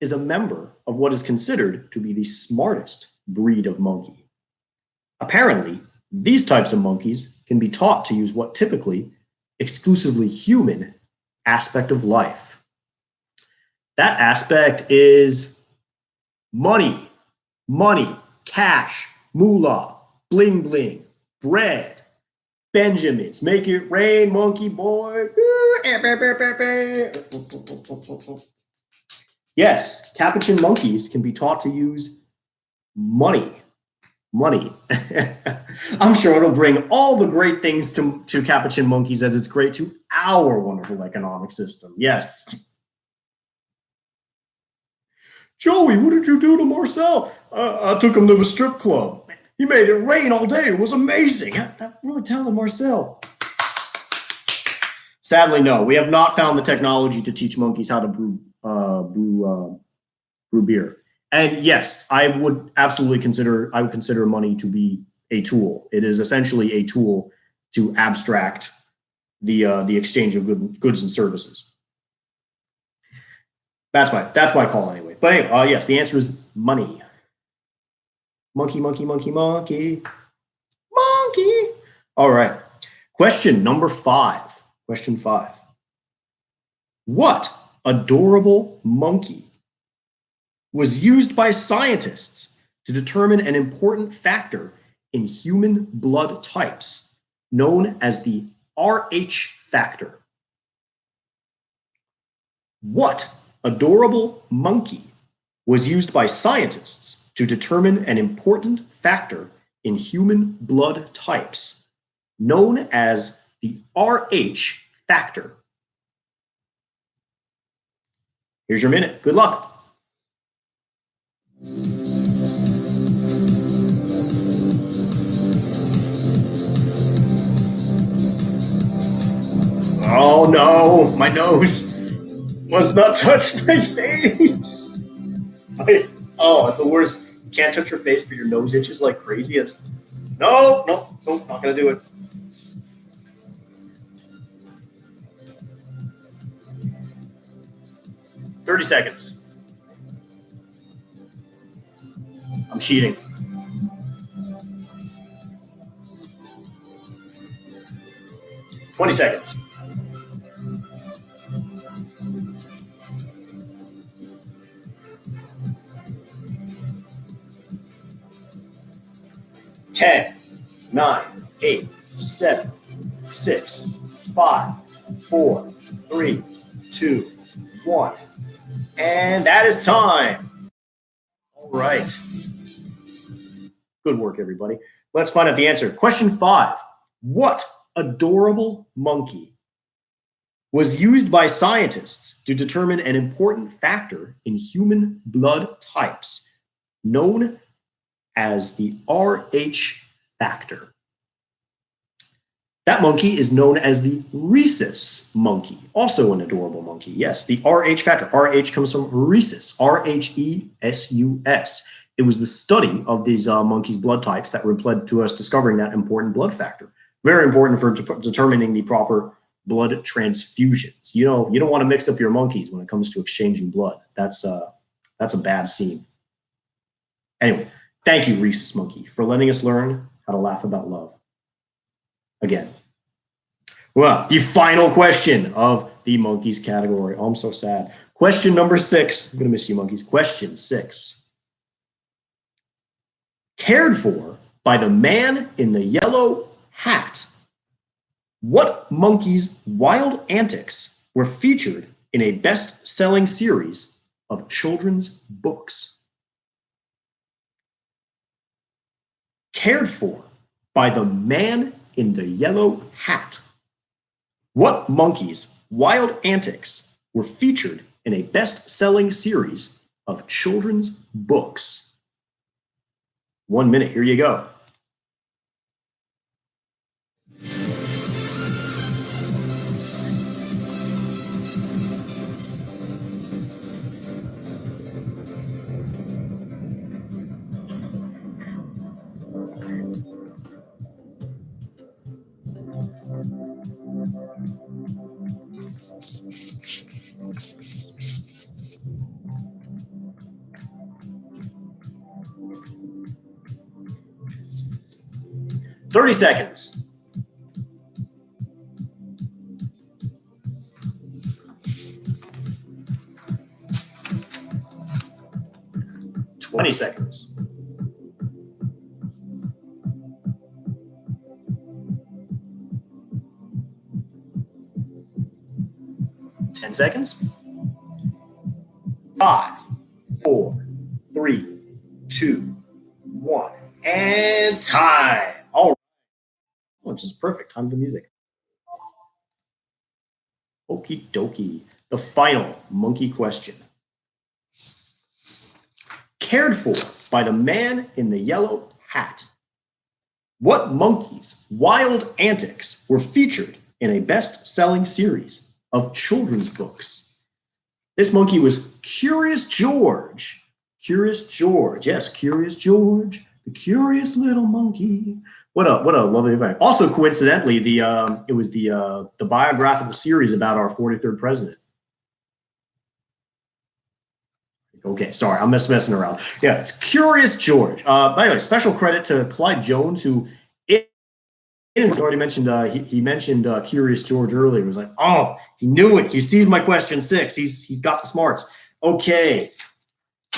is a member of what is considered to be the smartest breed of monkey. Apparently, these types of monkeys can be taught to use what typically exclusively human aspect of life. That aspect is money, cash, moolah, bling bling, bread, Benjamins. Make it rain, monkey boy. Yes, capuchin monkeys can be taught to use money. I'm sure it'll bring all the great things to capuchin monkeys as it's great to our wonderful economic system. Yes. Joey, what did you do to Marcel? I took him to the strip club. He made it rain all day. It was amazing. That really talented Marcel. Sadly, no. We have not found the technology to teach monkeys how to brew beer. And yes, I would consider money to be a tool. It is essentially a tool to abstract the exchange of goods and services. That's my call anyway. But anyway, yes, the answer is money. Monkey, monkey, monkey, monkey, monkey. All right. Question number 5. Question 5. What adorable monkey was used by scientists to determine an important factor in human blood types known as the Rh factor? What adorable monkey was used by scientists to determine an important factor in human blood types known as the Rh factor? Here's your minute. Good luck. Oh no, my nose must not touch my face. Oh, it's the worst. You can't touch your face, but your nose itches like crazy. No, not gonna do it. 30 seconds. I'm cheating. 20 seconds. 10, 9, 8, 7, 6, 5, 4, 3, 2, 1. And that is time. All right. Good work, everybody. Let's find out the answer. Question 5. What adorable monkey was used by scientists to determine an important factor in human blood types known as the Rh factor? That monkey is known as the rhesus monkey, also an adorable monkey. Yes, the Rh factor. Rh comes from rhesus, Rhesus. It was the study of these monkeys' blood types that led to us discovering that important blood factor. Very important for determining the proper blood transfusions. You know, you don't want to mix up your monkeys when it comes to exchanging blood. That's a bad scene. Anyway, thank you, rhesus monkey, for letting us learn how to laugh about love. Again. Well, the final question of the monkeys category. Oh, I'm so sad. Question number 6. I'm going to miss you, monkeys. Question 6. Cared for by the man in the yellow hat. What monkey's wild antics were featured in a best-selling series of children's books? Cared for by the man in the yellow hat. What monkey's wild antics were featured in a best-selling series of children's books? 1 minute, here you go. "30 seconds. 20 seconds. 10 seconds. 5, 4, 3, 2, 1. And time. All right. Which is perfect. Time for the music. Okie dokie. The final monkey question. cared for by the man in the yellow hat? What monkey's wild antics were featured in a best-selling series of children's books? This monkey was Curious George. Curious George. Yes, Curious George, the curious little monkey. What a lovely event. Also, coincidentally, it was the biographical series about our 43rd president. Okay, sorry, I'm just messing around. Yeah, it's Curious George. By the way, special credit to Clyde Jones, who already mentioned. He mentioned Curious George earlier. He was like, oh, he knew it. He sees my question 6. He's got the smarts. Okay,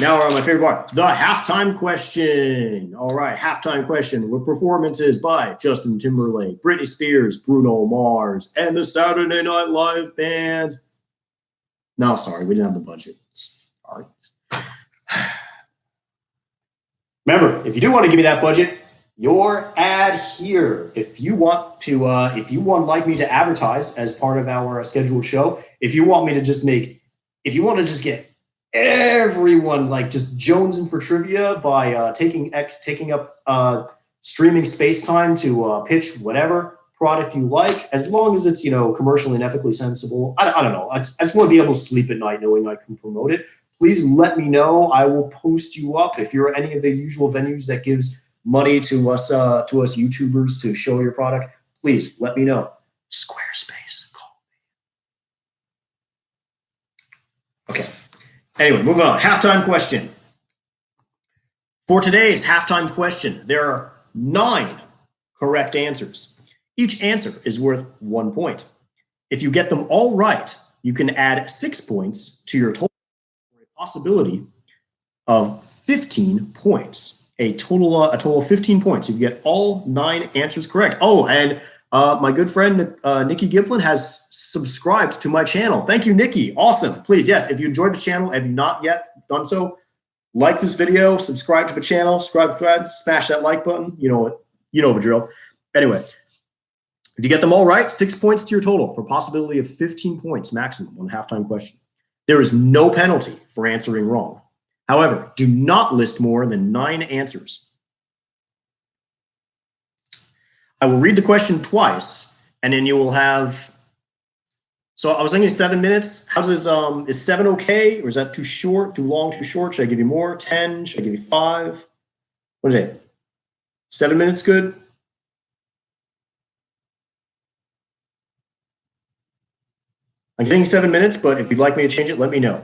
now we're on my favorite part, the halftime question. All right, halftime question with performances by Justin Timberlake, Britney Spears, Bruno Mars, and the Saturday Night Live band. No, sorry, we didn't have the budget. Sorry. Remember, if you do want to give me that budget, your ad here. If you want to like me to advertise as part of our scheduled show, if you want to just get everyone like just jonesing for trivia by taking up streaming space time to pitch whatever product you like, as long as it's commercially and ethically sensible. I don't know. I just want to be able to sleep at night knowing I can promote it. Please let me know. I will post you up if you're any of the usual venues that gives money to us YouTubers to show your product. Please let me know. Squarespace, call me. Okay. Anyway, moving on. Halftime question. For today's halftime question, there are 9 correct answers. Each answer is worth 1 point. If you get them all right, you can add 6 points to your total for a possibility of 15 points. A total of 15 points if you get all 9 answers correct. Oh, and my good friend Nikki Giplin has subscribed to my channel. Thank you, Nikki. Awesome. Please, yes, if you enjoyed the channel, have you not yet done so, like this video, subscribe to the channel, subscribe, smash that like button. You know the drill. Anyway, if you get them all right, 6 points to your total for a possibility of 15 points maximum on the halftime question. There is no penalty for answering wrong. However, do not list more than 9 answers. I will read the question twice, and then you will have. So I was thinking 7 minutes. How does is 7 okay, or is that too short, too long, too short? Should I give you more? 10? Should I give you 5? What is it? 7 minutes good? I'm giving 7 minutes, but if you'd like me to change it, let me know.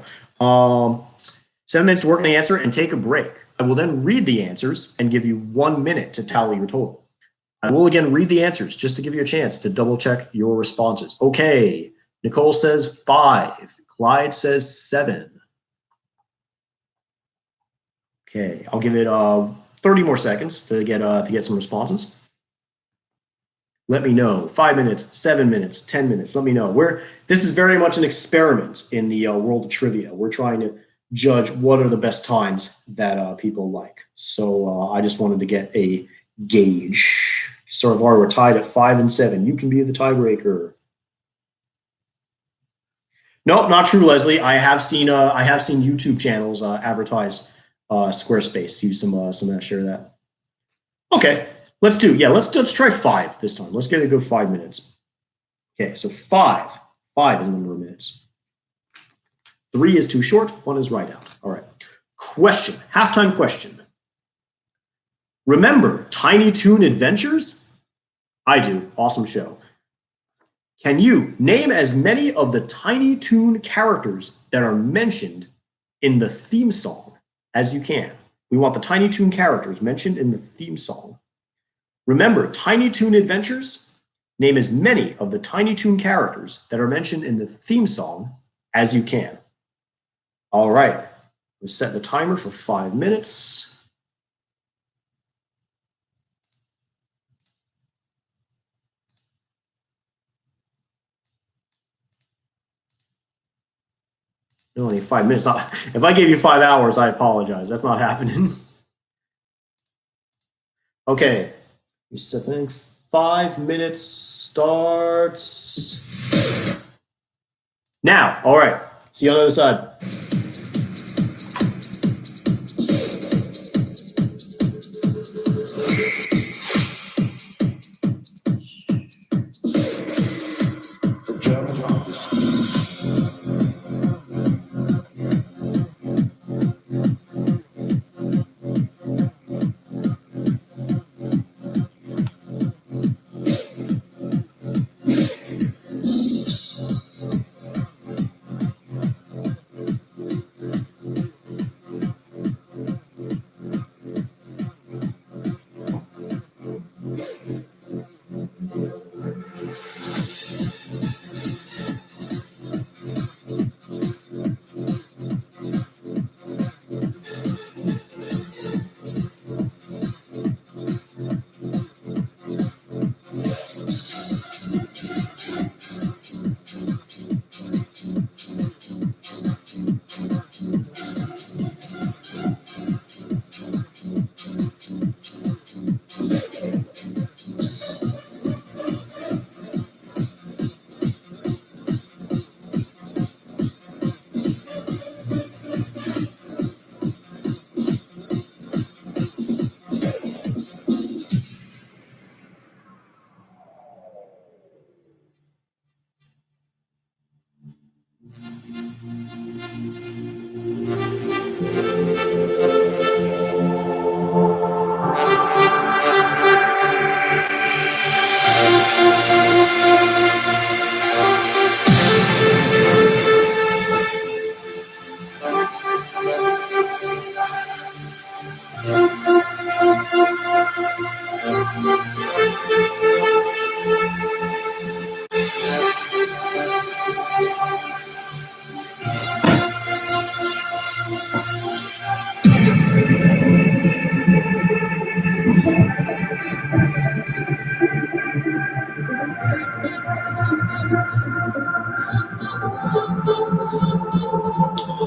7 minutes to work on the answer and take a break. I will then read the answers and give you 1 minute to tally your total. I will again read the answers just to give you a chance to double check your responses. Okay, Nicole says 5. Clyde says 7. Okay, I'll give it 30 more seconds to get some responses. Let me know. 5 minutes, 7 minutes, 10 minutes. Let me know. This is very much an experiment in the world of trivia. We're trying to judge what are the best times that people like. So I just wanted to get a gauge. So far, we're tied at 5 and 7. You can be the tiebreaker. Nope, not true, Leslie. I have seen YouTube channels advertise Squarespace. Use some share of that. Okay, let's try 5 this time. Let's get a good 5 minutes. Okay, so 5 is the number of minutes. 3 is too short. 1 is right out. All right. Question. Halftime question. Remember Tiny Toon Adventures? I do. Awesome show. Can you name as many of the Tiny Toon characters that are mentioned in the theme song as you can? We want the Tiny Toon characters mentioned in the theme song. Remember Tiny Toon Adventures? Name as many of the Tiny Toon characters that are mentioned in the theme song as you can. All right. We'll set the timer for 5 minutes. Only 5 minutes. If I gave you 5 hours, I apologize. That's not happening. Okay. You're setting 5 minutes starts now. All right. See you on the other side.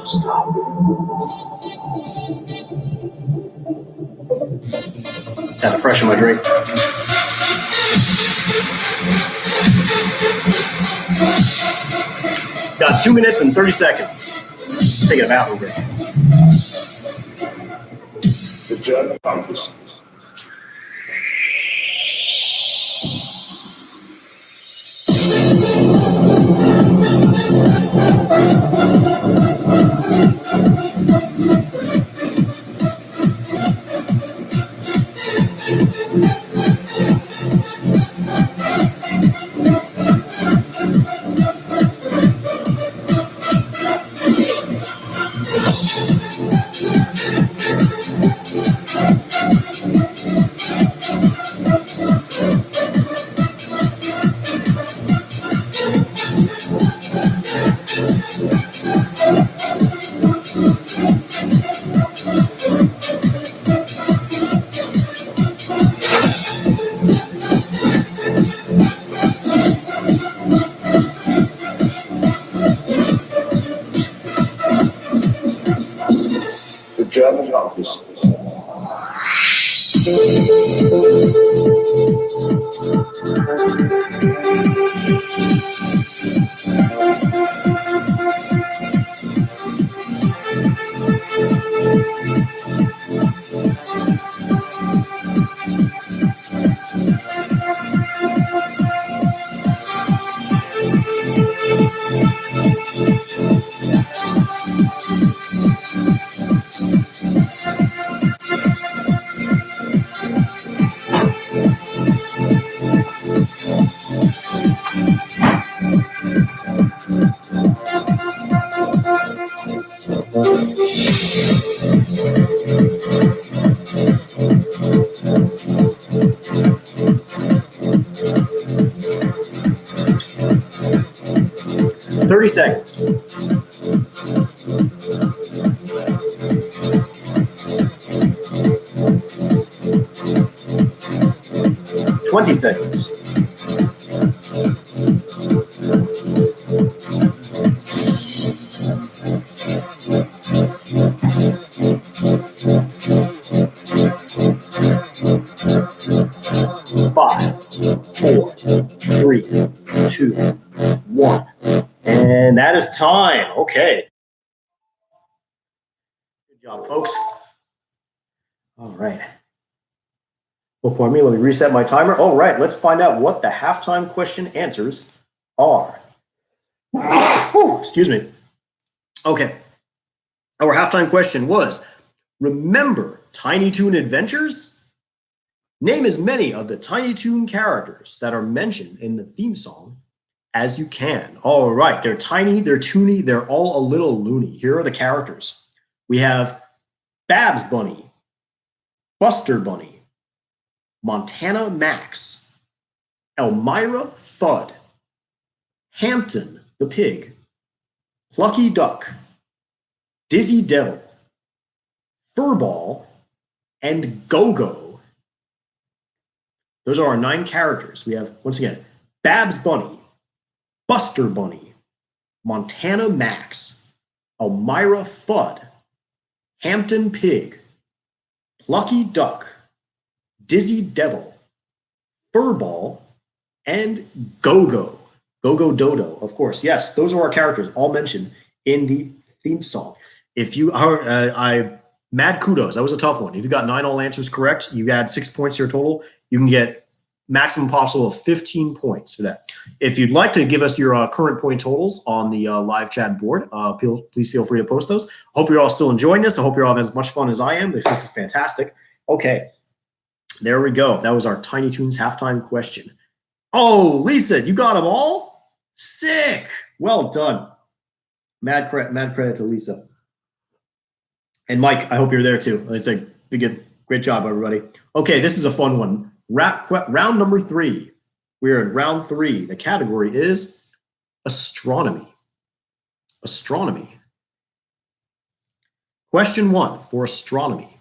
Stop. Had to freshen my drink. Got 2 minutes and 30 seconds. Taking a bathroom break. The German campus. The German campus. 30 seconds. Twenty seconds. 5, 4, 3, 2, 1. And that is time. Okay. Good job, folks. All right. Oh, pardon me. Let me reset my timer. All right. Let's find out what the halftime question answers are. Oh, excuse me. Okay. Our halftime question was, remember Tiny Toon Adventures? Name as many of the Tiny Toon characters that are mentioned in the theme song as you can. All right. They're tiny, they're toony, they're all a little loony. Here are the characters. We have Babs Bunny, Buster Bunny, Montana Max, Elmira Fudd, Hampton the Pig, Plucky Duck, Dizzy Devil, Furball, and Go-Go. Those are our 9 characters. We have, once again, Babs Bunny, Buster Bunny, Montana Max, Elmira Fudd, Hampton Pig, Plucky Duck, Dizzy Devil, Furball, and Go-Go. Go-Go Dodo, of course. Yes, those are our characters, all mentioned in the theme song. If you are, mad kudos. That was a tough one. If you got 9 all answers correct, you add 6 points to your total. You can get maximum possible of 15 points for that. If you'd like to give us your current point totals on the live chat board, please feel free to post those. I hope you're all still enjoying this. I hope you're all having as much fun as I am. This is fantastic. Okay, there we go. That was our Tiny Toons halftime question. Oh, Lisa, you got them all? Sick. Well done. Mad credit to Lisa. And Mike, I hope you're there too. It's a great job, everybody. Okay, this is a fun one. Round number 3. We're in round 3. The category is astronomy. Astronomy. Question 1 for astronomy.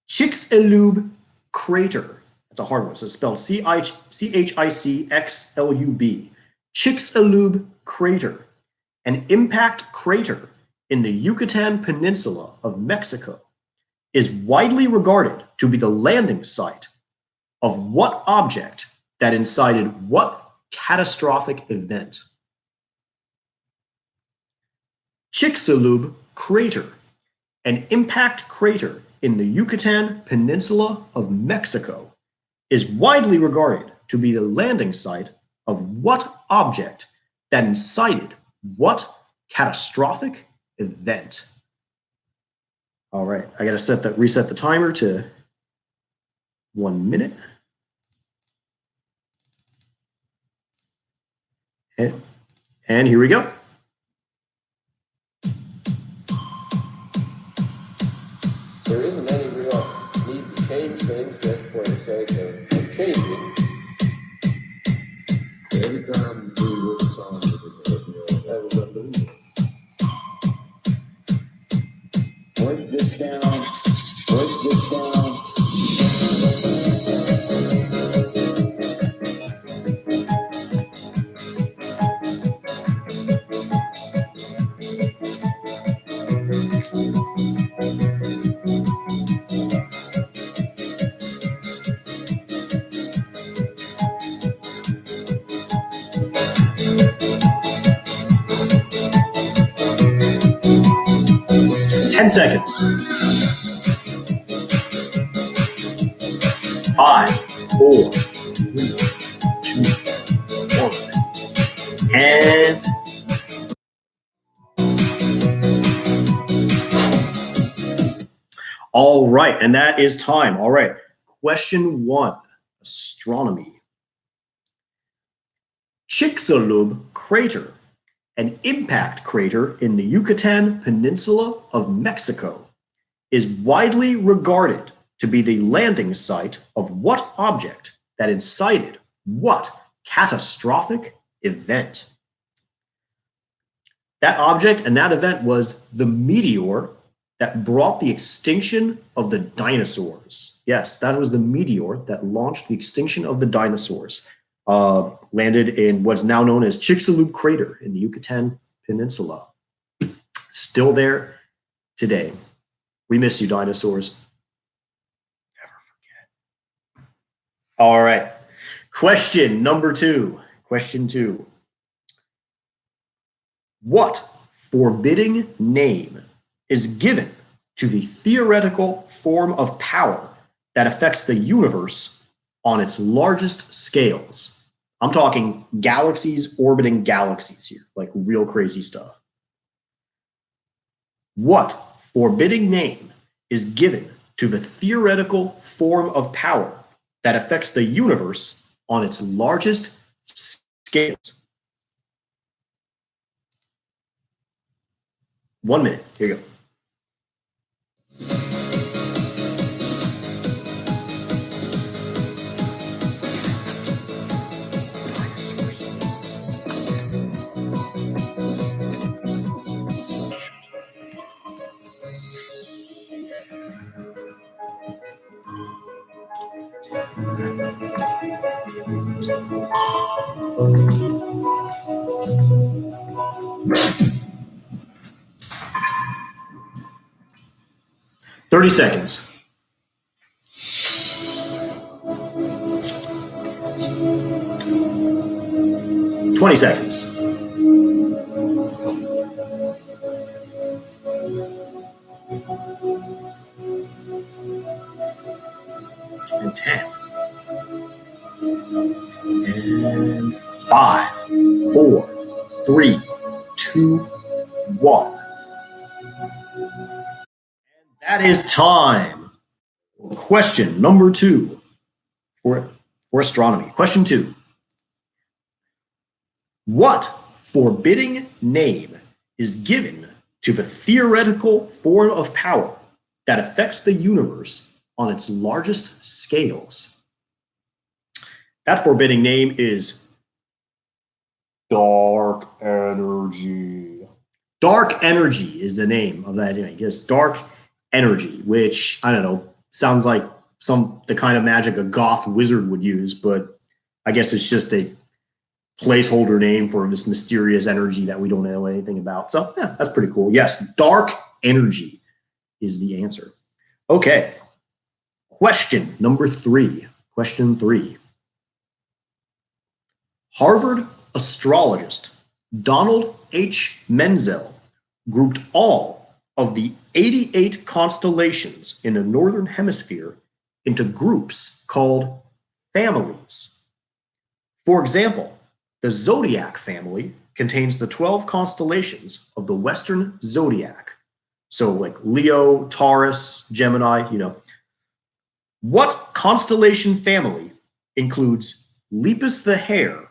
Chicxulub crater. It's a hard one. So it's spelled Chicxulub. Chicxulub crater, an impact crater in the Yucatan Peninsula of Mexico, is widely regarded to be the landing site of what object that incited what catastrophic event? Chicxulub crater, an impact crater in the Yucatan Peninsula of Mexico, is widely regarded to be the landing site of what object that incited what catastrophic event? All right, I got to reset the timer to 1 minute. And here we go. There isn't any real need to change things just for the sake of changing. Every time we wrote a song, that was unbelievable. Break this down. Break this down. 10 seconds. 5, 4, 3, 2, 1. And all right, and that is time. All right, question 1, astronomy. Chicxulub crater, an impact crater in the Yucatan Peninsula of Mexico, is widely regarded to be the landing site of what object that incited what catastrophic event? That object and that event was the meteor that brought the extinction of the dinosaurs. Yes, that was the meteor that launched the extinction of the dinosaurs. Landed in what's now known as Chicxulub crater in the Yucatan Peninsula. Still there today. We miss you, dinosaurs. Never forget. All right. Question number 2. Question 2. What forbidding name is given to the theoretical form of power that affects the universe on its largest scales? I'm talking galaxies orbiting galaxies here, like real crazy stuff. What forbidding name is given to the theoretical form of power that affects the universe on its largest scales? 1 minute. Here you go. Thirty seconds. 20 seconds. And 10. And 5, 4, 3, 2, 1. And that is time. Question number 2 for astronomy. Question 2. What forbidding name is given to the theoretical form of power that affects the universe on its largest scales? That forbidding name is dark energy. Dark energy is the name of that. Yes, dark energy, which, I don't know, sounds like the kind of magic a goth wizard would use, but I guess it's just a placeholder name for this mysterious energy that we don't know anything about. So yeah, that's pretty cool. Yes, dark energy is the answer. Okay. Question number 3. Question 3. Harvard astrologist Donald H. Menzel grouped all of the 88 constellations in the northern hemisphere into groups called families. For example, the zodiac family contains the 12 constellations of the western zodiac. So like Leo, Taurus, Gemini, you know. What constellation family includes Lepus the hare,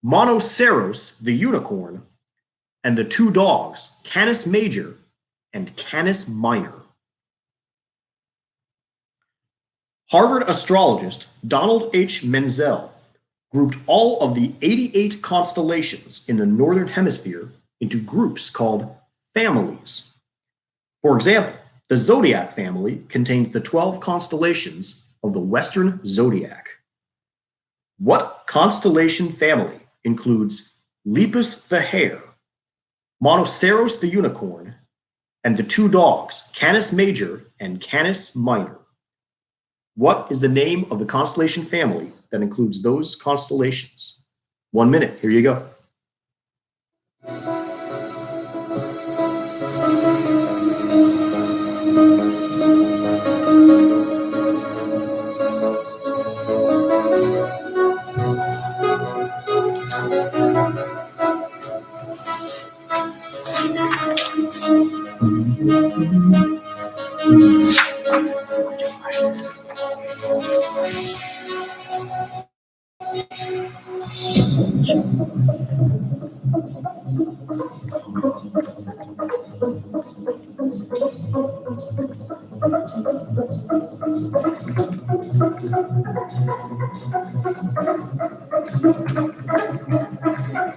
Monoceros the unicorn, and the 2 dogs, Canis Major and Canis Minor? Harvard astrologist Donald H. Menzel grouped all of the 88 constellations in the northern hemisphere into groups called families. For example, the zodiac family contains the 12 constellations of the western zodiac. What constellation family includes Lepus the hare, Monoceros the unicorn, and the 2 dogs, Canis Major and Canis Minor? What is the name of the constellation family that includes those constellations? 1 minute. Here you go.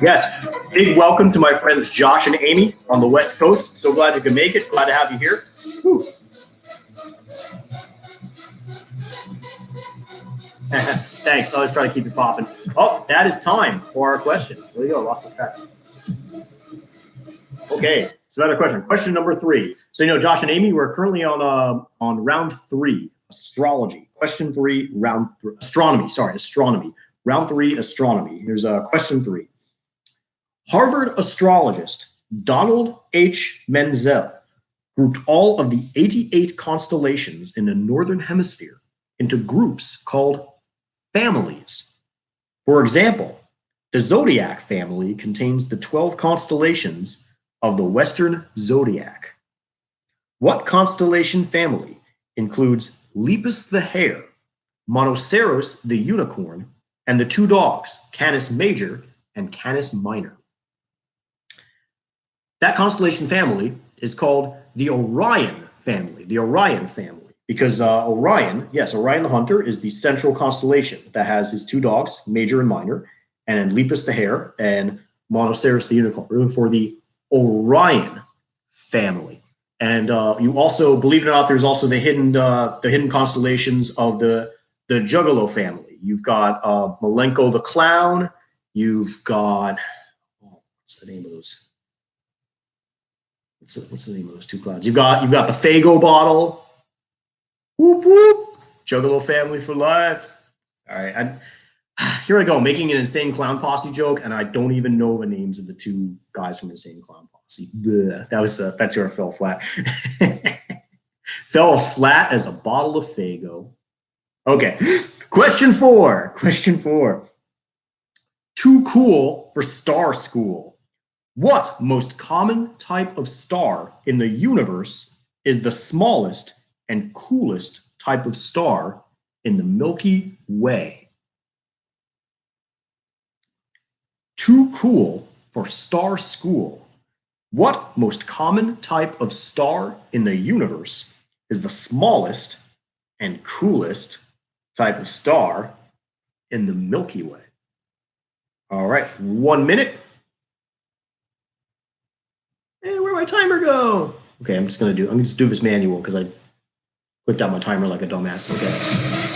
Yes, big welcome to my friends Josh and Amy on the West Coast. So glad you could make it. Glad to have you here. Whew. Thanks. I always try to keep it popping. Oh, that is time for our question. There you go. Lost the track. Okay, so another question. Question number 3. So Josh and Amy, we're currently on round 3, astrology. Question 3, round astronomy. Sorry, astronomy. Round 3, astronomy. Here's question 3. Harvard astrologist Donald H. Menzel grouped all of the 88 constellations in the northern hemisphere into groups called families. For example, the zodiac family contains the 12 constellations of the western zodiac. What constellation family includes Lepus the hare, Monoceros the unicorn, and the 2 dogs, Canis Major and Canis Minor? That constellation family is called the Orion family, because Orion the hunter is the central constellation that has his 2 dogs, Major and Minor, and then Lepus the hare and Monoceros the unicorn, for the Orion family. And you also, believe it or not, there's also the hidden constellations of the Juggalo family. You've got Malenko the clown. You've got what's the name of those? What's the name of those 2 clowns? You've got the Fago bottle. Whoop whoop. Juggalo family for life. All right. Here I go, making an Insane Clown Posse joke, and I don't even know the names of the 2 guys from Insane Clown Posse. Blech. That's where I fell flat. Fell flat as a bottle of Fago. Okay. Question 4. Too cool for Star School. What most common type of star in the universe is the smallest and coolest type of star in the Milky Way? Too cool for Star School. What most common type of star in the universe is the smallest and coolest type of star in the Milky Way? All right, 1 minute. Hey, where'd my timer go? Okay, I'm just do this manual because Clicked out my timer like a dumbass. Okay.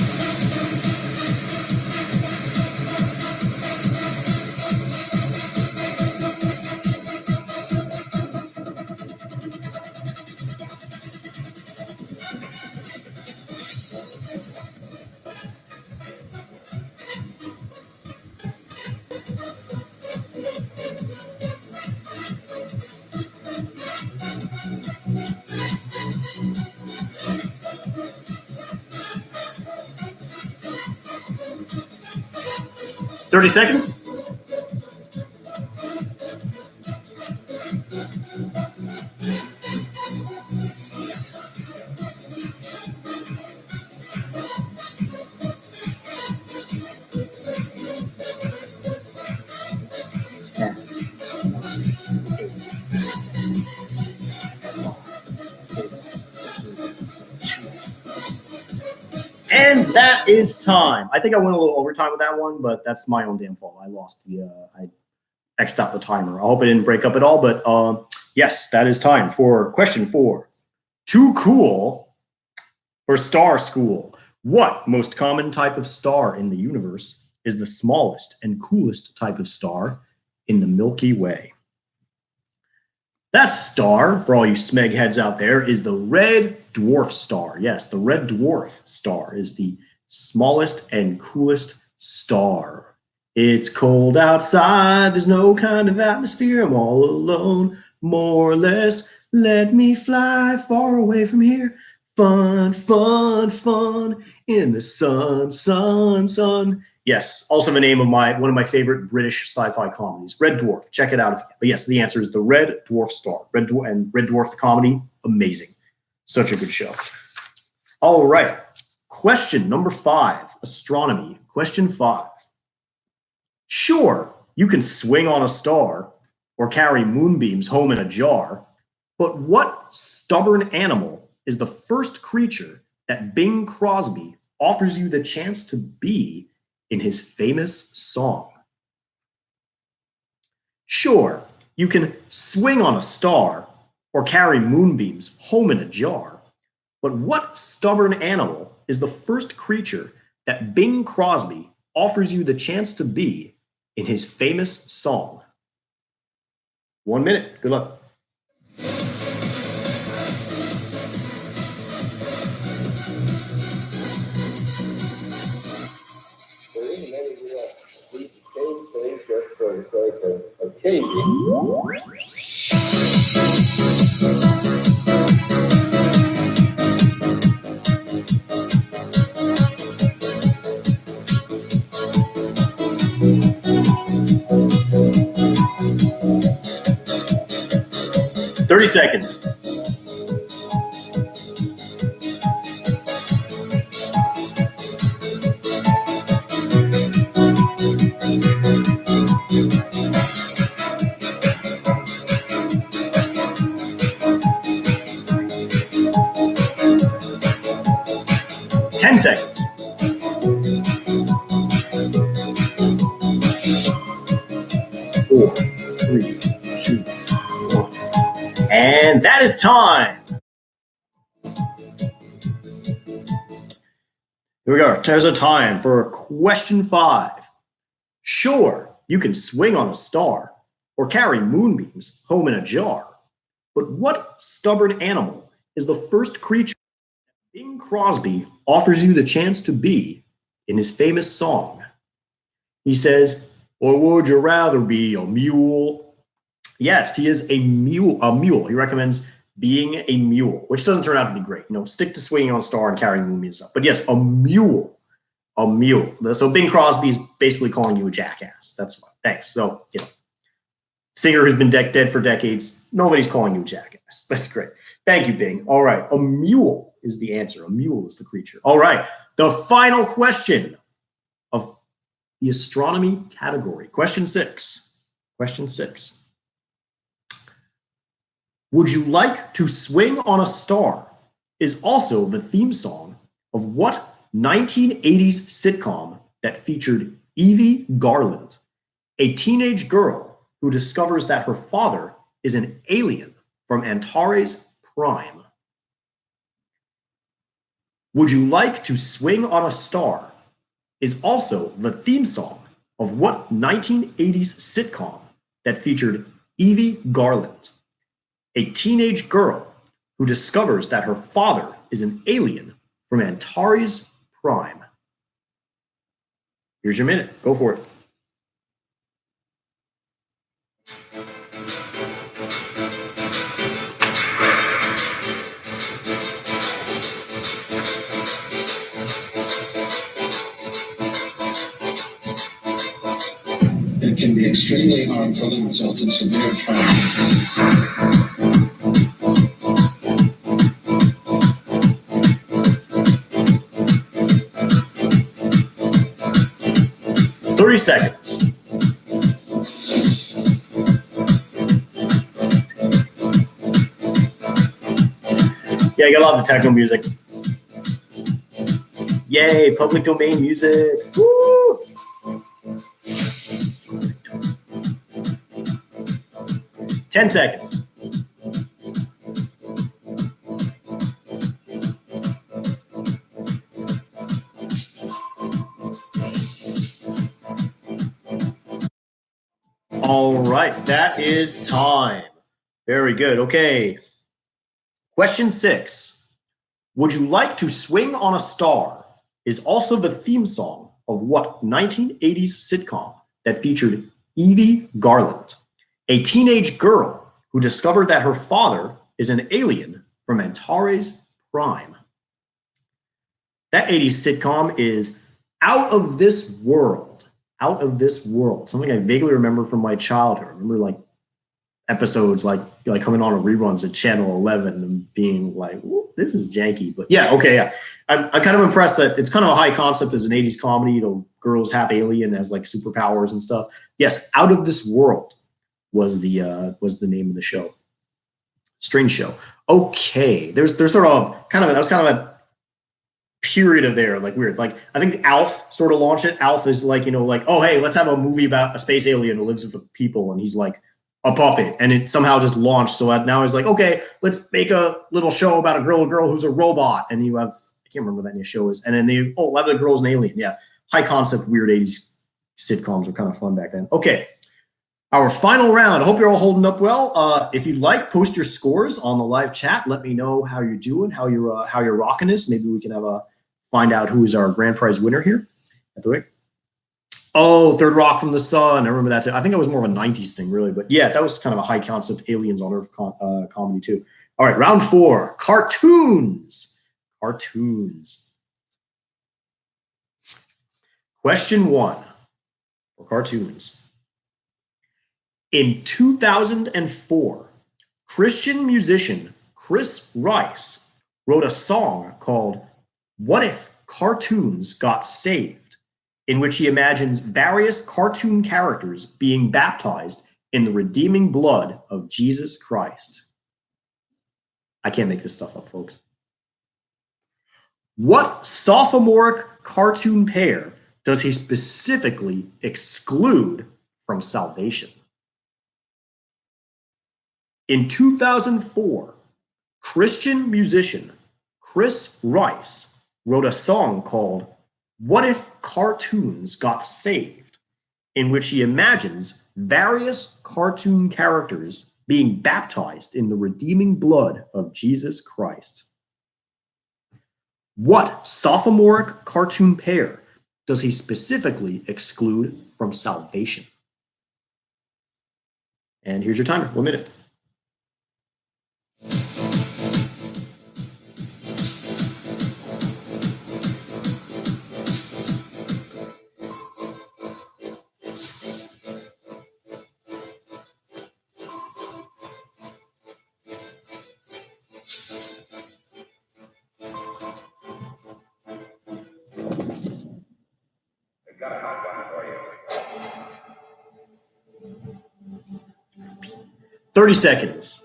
30 seconds. And that is time. I think I went a little overtime with that one, but that's my own damn fault. I lost I X'd out the timer. I hope I didn't break up at all, but yes, that is time for question 4. Too cool for Star School. What most common type of star in the universe is the smallest and coolest type of star in the Milky Way? That star, for all you smeg heads out there, is the red dwarf star. Yes, the red dwarf star is the smallest and coolest star. It's cold outside, there's no kind of atmosphere, I'm all alone, more or less. Let me fly far away from here. Fun, fun, fun in the sun, sun, sun. Yes, also the name of one of my favorite British sci-fi comedies, Red Dwarf. Check it out if you can. But yes, the answer is the Red Dwarf star. Red Dwarf the comedy, amazing. Such a good show. All right. Question number 5, astronomy. Question 5. Sure, you can swing on a star or carry moonbeams home in a jar, but what stubborn animal is the first creature that Bing Crosby offers you the chance to be in his famous song? Sure, you can swing on a star or carry moonbeams home in a jar, but what stubborn animal is the first creature that Bing Crosby offers you the chance to be in his famous song? 1 minute. Good luck. There isn't any real need to change things just for the sake of changing. 30 seconds. Ten seconds. 4, 3, 2, 1. And that is time. Here we go. There's a time for question 5. Sure, you can swing on a star or carry moonbeams home in a jar, but what stubborn animal is the first creature Bing Crosby offers you the chance to be in his famous song? He says, or would you rather be a mule? Yes, he is a mule. He recommends being a mule, which doesn't turn out to be great. Stick to swinging on a star and carrying moonbeams up. But yes, a mule. A mule. So Bing Crosby is basically calling you a jackass. That's fine. Thanks. So, singer who's been dead for decades, nobody's calling you a jackass. That's great. Thank you, Bing. All right. A mule is the answer. A mule is the creature. All right. The final question of the astronomy category. Question 6. Question 6. Would You Like to Swing on a Star is also the theme song of what 1980s sitcom that featured Evie Garland, a teenage girl who discovers that her father is an alien from Antares Prime? Would You Like to Swing on a Star is also the theme song of what 1980s sitcom that featured Evie Garland, a teenage girl who discovers that her father is an alien from Antares Prime? Here's your minute. Go for it. It can be extremely harmful and result in severe trauma. 30 seconds. Yeah, you gotta love the techno music. Yay, public domain music. Woo! Ten seconds. All right, that is time. Very good. Okay. Question 6. Would You Like to Swing on a Star is also the theme song of what 1980s sitcom that featured Evie Garland, a teenage girl who discovered that her father is an alien from Antares Prime. That 80s sitcom is out of this world. Out of this world. Something I vaguely remember from my childhood. I remember like episodes like coming on reruns at Channel 11 and being like, this is janky. But yeah, okay, yeah. I'm kind of impressed that it's kind of a high concept as an 80s comedy. You know, girls half alien, has like superpowers and stuff. Yes, Out of This World was the name of the show. Strange show. Okay, there's sort of that was kind of a period of there, like weird. Like I think Alf sort of launched it. Alf is like, like, oh hey, let's have a movie about a space alien who lives with people, and he's like a puppet, and it somehow just launched. So now he's like, okay, let's make a little show about a girl who's a robot, and you have I can't remember what that new show is, and then the girl's an alien. Yeah, high concept, weird 80s sitcoms were kind of fun back then. Okay. Our final round. I hope you're all holding up well. If you'd like, post your scores on the live chat. Let me know how you're doing, how you're rocking this. Maybe we can find out who is our grand prize winner here. At the way. Oh, Third Rock from the Sun. I remember that too. I think it was more of a 90s thing, really. But yeah, that was kind of a high concept aliens on Earth comedy too. All right, round 4. Cartoons. Cartoons. Question 1 for cartoons. In 2004, Christian musician Chris Rice wrote a song called What If Cartoons Got Saved, in which he imagines various cartoon characters being baptized in the redeeming blood of Jesus Christ. I can't make this stuff up, folks. What sophomoric cartoon pair does he specifically exclude from salvation? In 2004, Christian musician Chris Rice wrote a song called What If Cartoons Got Saved, in which he imagines various cartoon characters being baptized in the redeeming blood of Jesus Christ. What sophomoric cartoon pair does he specifically exclude from salvation? And here's your timer. 1 minute. I got a hot one for you. 30 seconds.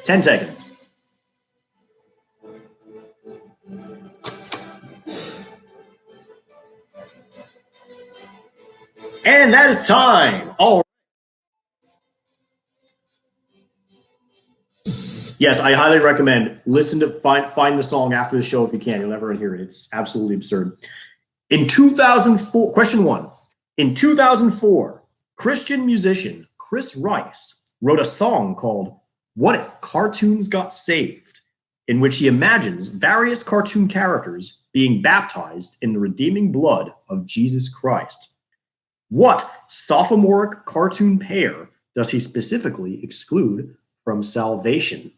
10 seconds. And that is time. All right. Yes, I highly recommend listen to find the song after the show if you can. You'll never hear it. It's absolutely absurd. In 2004, question 1. In 2004, Christian musician Chris Rice wrote a song called What If Cartoons Got Saved, in which he imagines various cartoon characters being baptized in the redeeming blood of Jesus Christ. What sophomoric cartoon pair does he specifically exclude from salvation?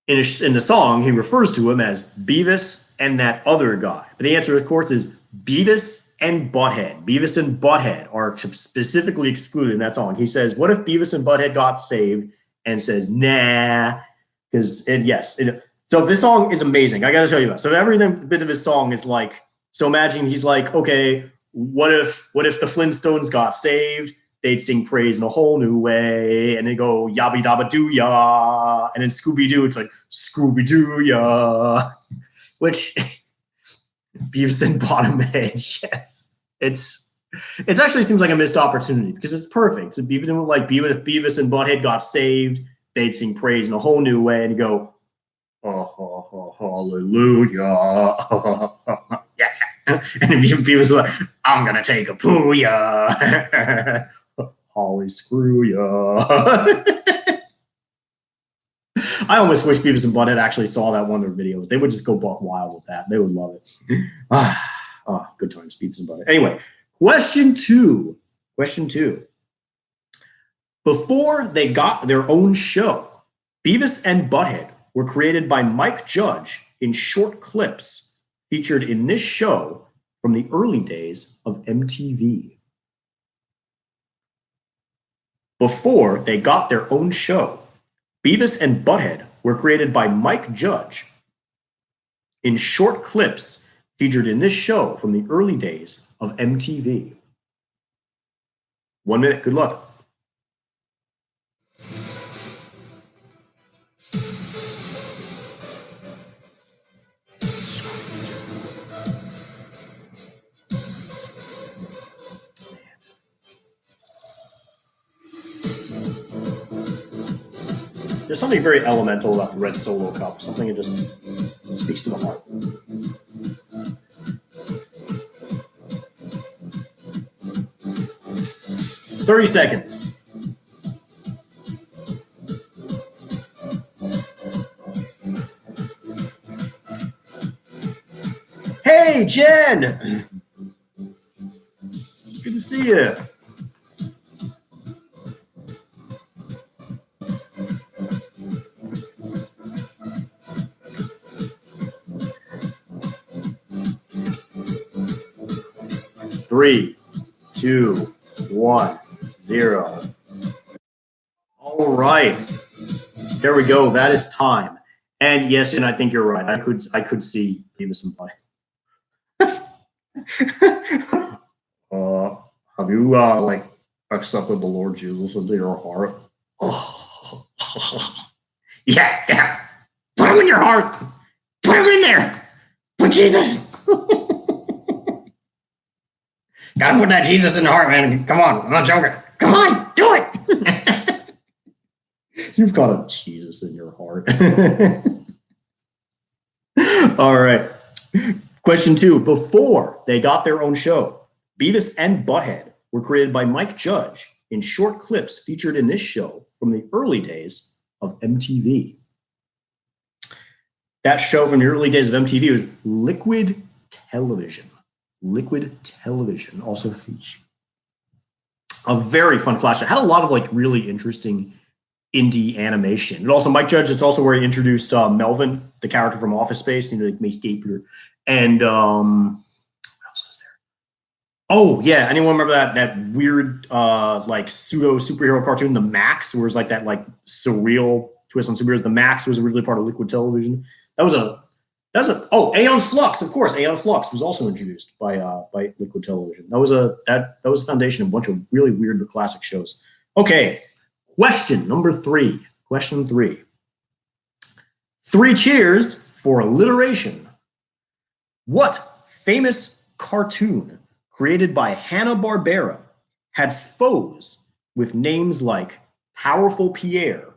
In the song, he refers to him as Beavis and that other guy. But the answer, of course, is Beavis and Butthead. Beavis and Butthead are specifically excluded in that song. He says, what if Beavis and Butthead got saved? And says, nah. So this song is amazing. I got to tell you about it. So every bit of his song is like, so imagine he's like, okay, what if the Flintstones got saved? They'd sing praise in a whole new way, and they go yabba dabba doo ya, and then Scooby Doo, it's like Scooby Doo ya, which Beavis and Bottomhead, yes, it actually seems like a missed opportunity because it's perfect. So even like Beavis and Butthead got saved, they'd sing praise in a whole new way, and you go, oh, hallelujah, yeah, and Beavis was like, I'm gonna take a poo ya. Holly, screw ya. I almost wish Beavis and Butthead actually saw that one of their videos. They would just go buck wild with that. They would love it. Good times, Beavis and Butthead. Anyway, question two. Before they got their own show, Beavis and Butthead were created by Mike Judge in short clips featured in this show from the early days of MTV. Before they got their own show, Beavis and Butthead were created by Mike Judge in short clips featured in this show from the early days of MTV. 1 minute, good luck. There's something very elemental about the red Solo cup, something that just speaks to the heart. "30 seconds. Hey, Jen! Good to see you. Three, 2, 1, 0. All right. There we go. That is time. And yes, and I think you're right. I could see Beavis and Butthead. Have you like accepted the Lord Jesus into your heart? Oh. Yeah. Put him in your heart. Put him in there. Put Jesus. Gotta put that Jesus in the heart, man. Come on, I'm not joking. Come on, do it. You've got a Jesus in your heart. All right. Question 2. Before they got their own show, Beavis and Butthead were created by Mike Judge in short clips featured in this show from the early days of MTV. That show from the early days of MTV was Liquid Television. Liquid Television also featured a very fun class. It had a lot of like really interesting indie animation. And also Mike Judge, it's also where he introduced Melvin, the character from Office Space, like Mace Gaper. And what else is there? Oh yeah, anyone remember that weird like pseudo superhero cartoon, The Max, where it's like that like surreal twist on superheroes. The Max was originally part of Liquid Television. Aeon Flux, of course. Aeon Flux was also introduced by Liquid Television. That was a foundation of a bunch of really weird but classic shows. Okay, Question number 3. Question 3. 3 cheers for alliteration. What famous cartoon created by Hanna-Barbera had foes with names like Powerful Pierre,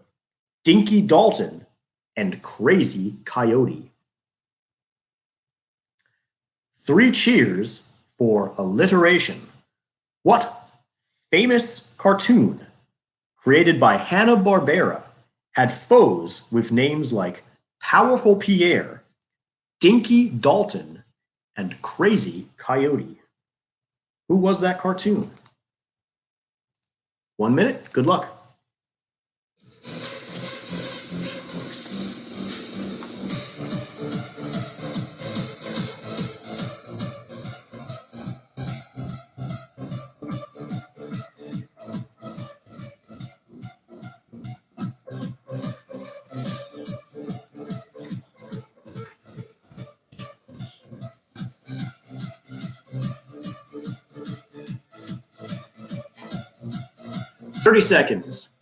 Dinky Dalton, and Crazy Coyote? 3 cheers for alliteration. What famous cartoon created by Hanna-Barbera had foes with names like Powerful Pierre, Dinky Dalton, and Crazy Coyote? Who was that cartoon? 1 minute. Good luck. Thirty seconds.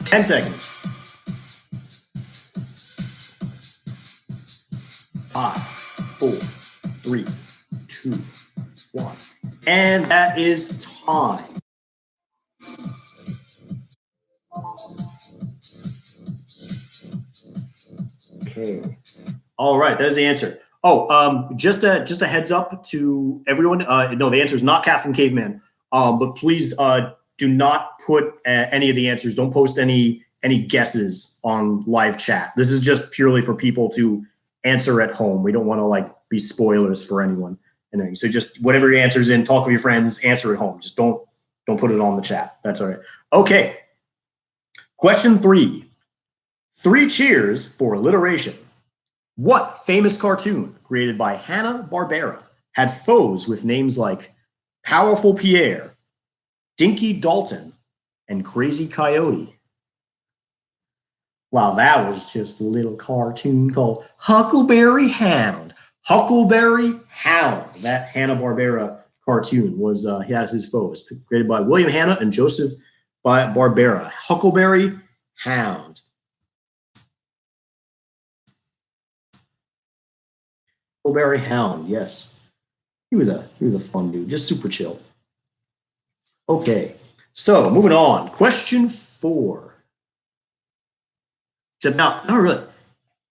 10 seconds. 5, 4, 3, 2, 1. And that is time. Okay. All right, there's the answer. Oh, just a heads up to everyone. No, the answer is not Captain Caveman. But please do not put any of the answers. Don't post any guesses on live chat. This is just purely for people to answer at home. We don't want to like be spoilers for anyone. And so just whatever your answer's in, talk with your friends, answer at home. Just don't put it on the chat. That's all right. Okay. Question 3. 3 cheers for alliteration. What famous cartoon created by Hanna-Barbera had foes with names like Powerful Pierre, Dinky Dalton, and Crazy Coyote? Wow, that was just a little cartoon called Huckleberry Hound. Huckleberry Hound. That Hanna-Barbera cartoon was, he has his foes, created by William Hanna and Joseph Barbera. Huckleberry Hound. Huckleberry Hound, yes. He was a fun dude, just super chill. Okay, so moving on. Question 4. Except now, not really.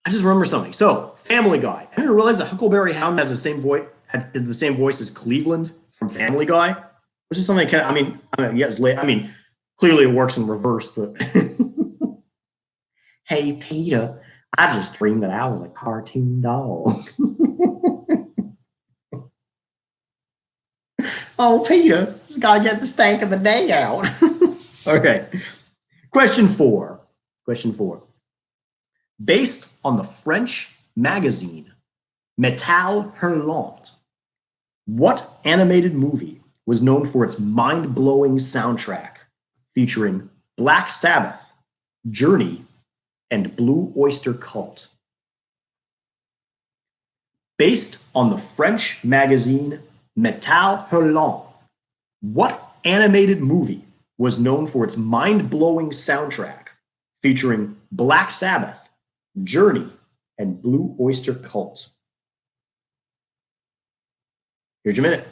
I just remember something. So, Family Guy. I didn't realize that Huckleberry Hound has the same voice, had the same voice as Cleveland from Family Guy, which is something I mean, yes, I mean, clearly it works in reverse, but hey, Peter, I just dreamed that I was a cartoon dog. Oh, Peter, just gotta get the stank of the day out. Okay. Question 4. Question 4. Based on the French magazine Metal Hurlant, what animated movie was known for its mind-blowing soundtrack featuring Black Sabbath, Journey, and Blue Oyster Cult? Based on the French magazine Metal Hurlant, what animated movie was known for its mind-blowing soundtrack featuring Black Sabbath, Journey, and Blue Oyster Cult? Here's your minute.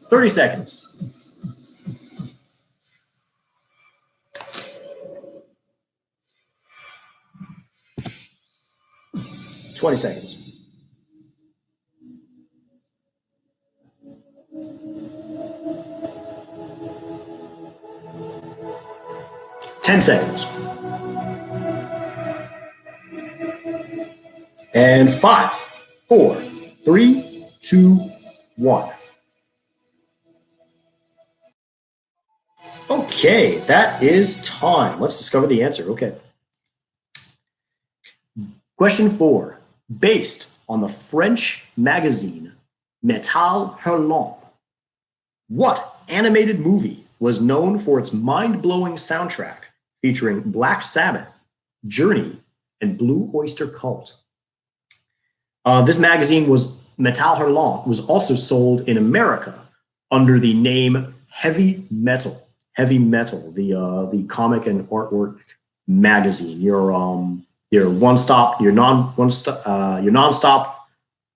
Thirty seconds. 20 seconds. 10 seconds. And 5, 4, 3, 2, 1. Okay, that is time. Let's discover the answer. Okay. Question 4. Based on the French magazine Metal Hurlant, what animated movie was known for its mind-blowing soundtrack featuring Black Sabbath, Journey, and Blue Oyster Cult? This magazine was Metal Hurlant was also sold in America under the name Heavy Metal. Heavy Metal, the comic and artwork magazine. Your nonstop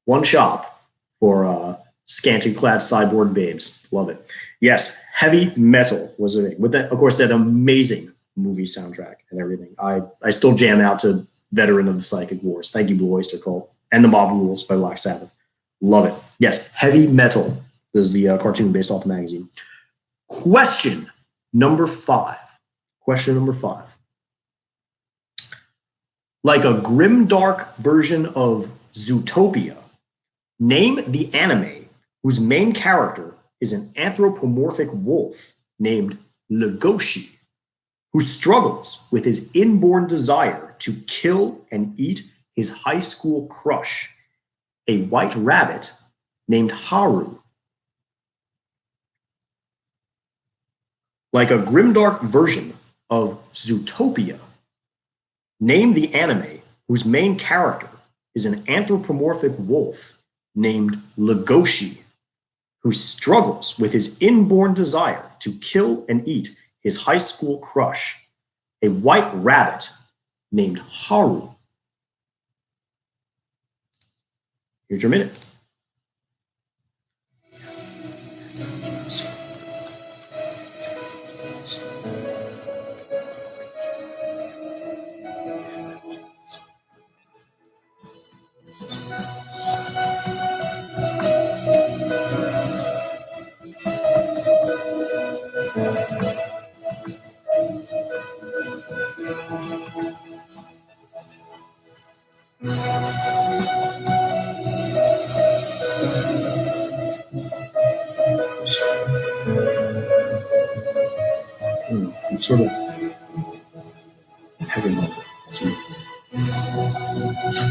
one shop for scantily clad cyborg babes. Love it. Yes, Heavy Metal was a with that. Of course, that amazing movie soundtrack and everything. I still jam out to Veteran of the Psychic Wars. Thank you, Blue Oyster Cult, and The Mob Rules by Black Sabbath. Love it. Yes, Heavy Metal is the cartoon based off the magazine. Question number 5. Question number 5. Like a grimdark version of Zootopia, name the anime whose main character is an anthropomorphic wolf named Legoshi, who struggles with his inborn desire to kill and eat his high school crush, a white rabbit named Haru. Like a grimdark version of Zootopia, name the anime whose main character is an anthropomorphic wolf named Legoshi, who struggles with his inborn desire to kill and eat his high school crush, a white rabbit named Haru. Here's your minute. I'm sort of having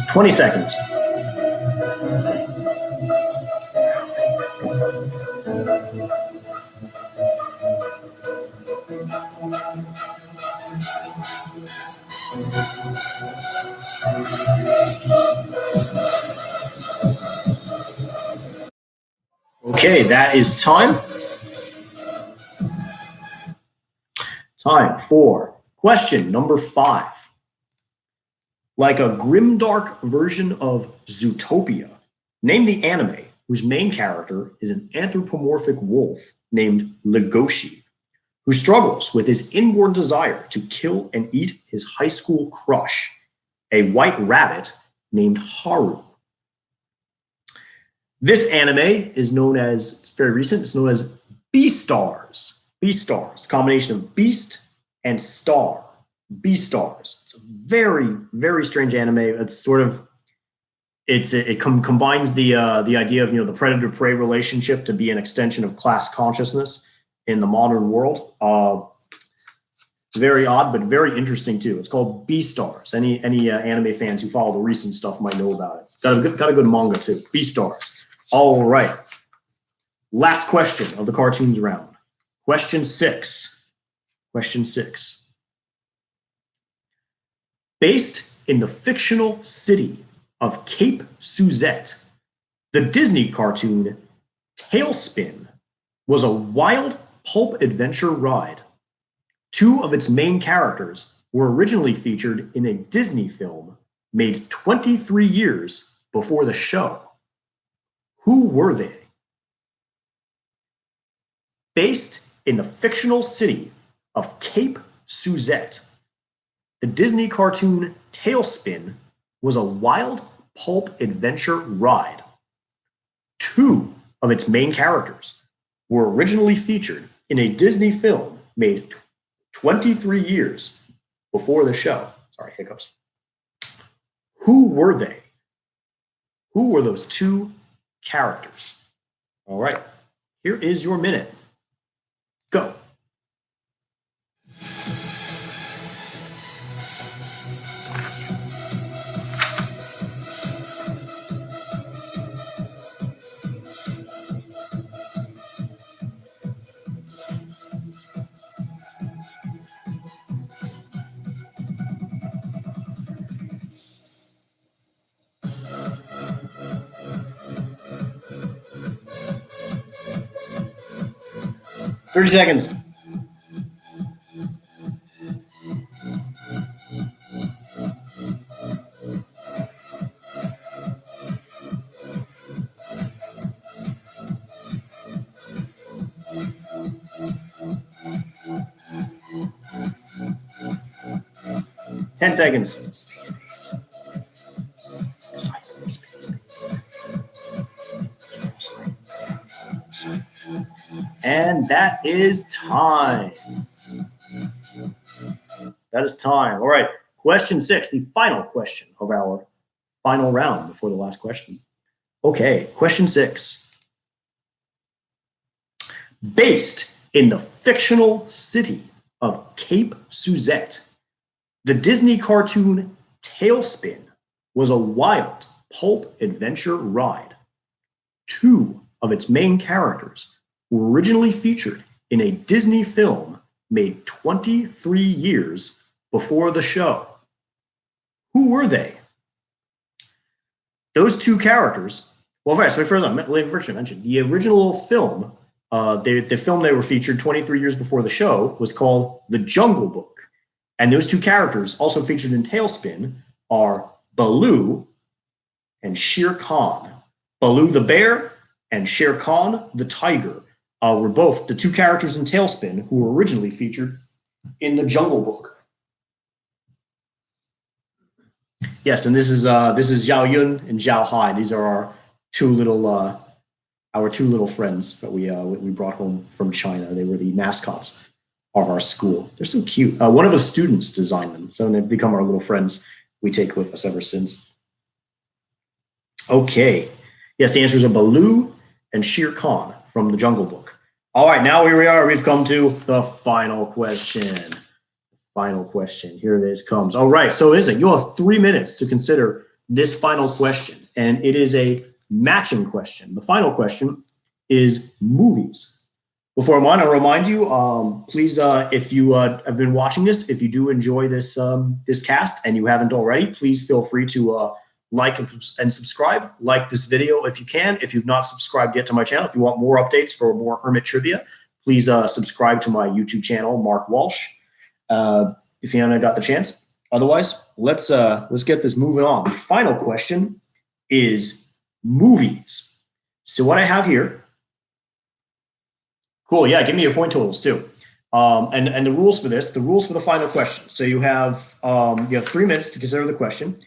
20 seconds. Okay, that is time. Time for question number 5. Like a grimdark version of Zootopia, name the anime whose main character is an anthropomorphic wolf named Legoshi, who struggles with his inborn desire to kill and eat his high school crush, a white rabbit named Haru. This anime is known as, it's very recent, it's known as Beastars. Beastars, combination of beast and star. Beastars. It's a very, very strange anime. It's sort of, it combines the idea of, the predator-prey relationship to be an extension of class consciousness in the modern world. Very odd, but very interesting too. It's called Beastars. Any anime fans who follow the recent stuff might know about it. Got a good manga too. Beastars. All right. Last question of the cartoons round. Question 6. Question 6. Based in the fictional city of Cape Suzette, the Disney cartoon Tailspin was a wild pulp adventure ride. 2 of its main characters were originally featured in a Disney film made 23 years before the show. Who were they? Based in the fictional city of Cape Suzette, the Disney cartoon Tailspin was a wild pulp adventure ride. 2 of its main characters were originally featured in a Disney film made 23 years before the show. Sorry, hiccups. Who were they? Who were those two characters? All right, here is your minute. Go. Thirty seconds. 10 seconds. And that is time. That is time. All right. Question 6, the final question of our final round before the last question. Okay, question 6. Based in the fictional city of Cape Suzette, the Disney cartoon Tailspin was a wild pulp adventure ride. 2 of its main characters were originally featured in a Disney film made 23 years before the show. Who were they? Those 2 characters, well, first I mentioned the original film, the film they were featured 23 years before the show was called The Jungle Book. And those 2 characters also featured in Tailspin are Baloo and Shere Khan. Baloo the bear and Shere Khan the tiger were both the 2 characters in Tailspin who were originally featured in The Jungle Book. Yes, and this is Zhao Yun and Zhao Hai. These are our two little friends that we brought home from China. They were the mascots of our school. They're so cute. One of the students designed them, so they've become our little friends we take with us ever since. Okay. Yes, the answers are Baloo and Shere Khan from The Jungle Book. All right, now here we are. We've come to the final question. Final question. Here it is comes. All right, so you have 3 minutes to consider this final question, and it is a matching question. The final question is movies. Before I want to remind you, please, if you have been watching this, if you do enjoy this this cast and you haven't already, please feel free to like and subscribe. Like this video if you can. If you've not subscribed yet to my channel, if you want more updates for more Hermit trivia, please subscribe to my YouTube channel, Mark Walsh. If you haven't got the chance. Otherwise, let's get this moving on. The final question is movies. So what I have here. Cool. Yeah, give me your point totals too. And the rules for this. The rules for the final question. So you have 3 minutes to consider the question,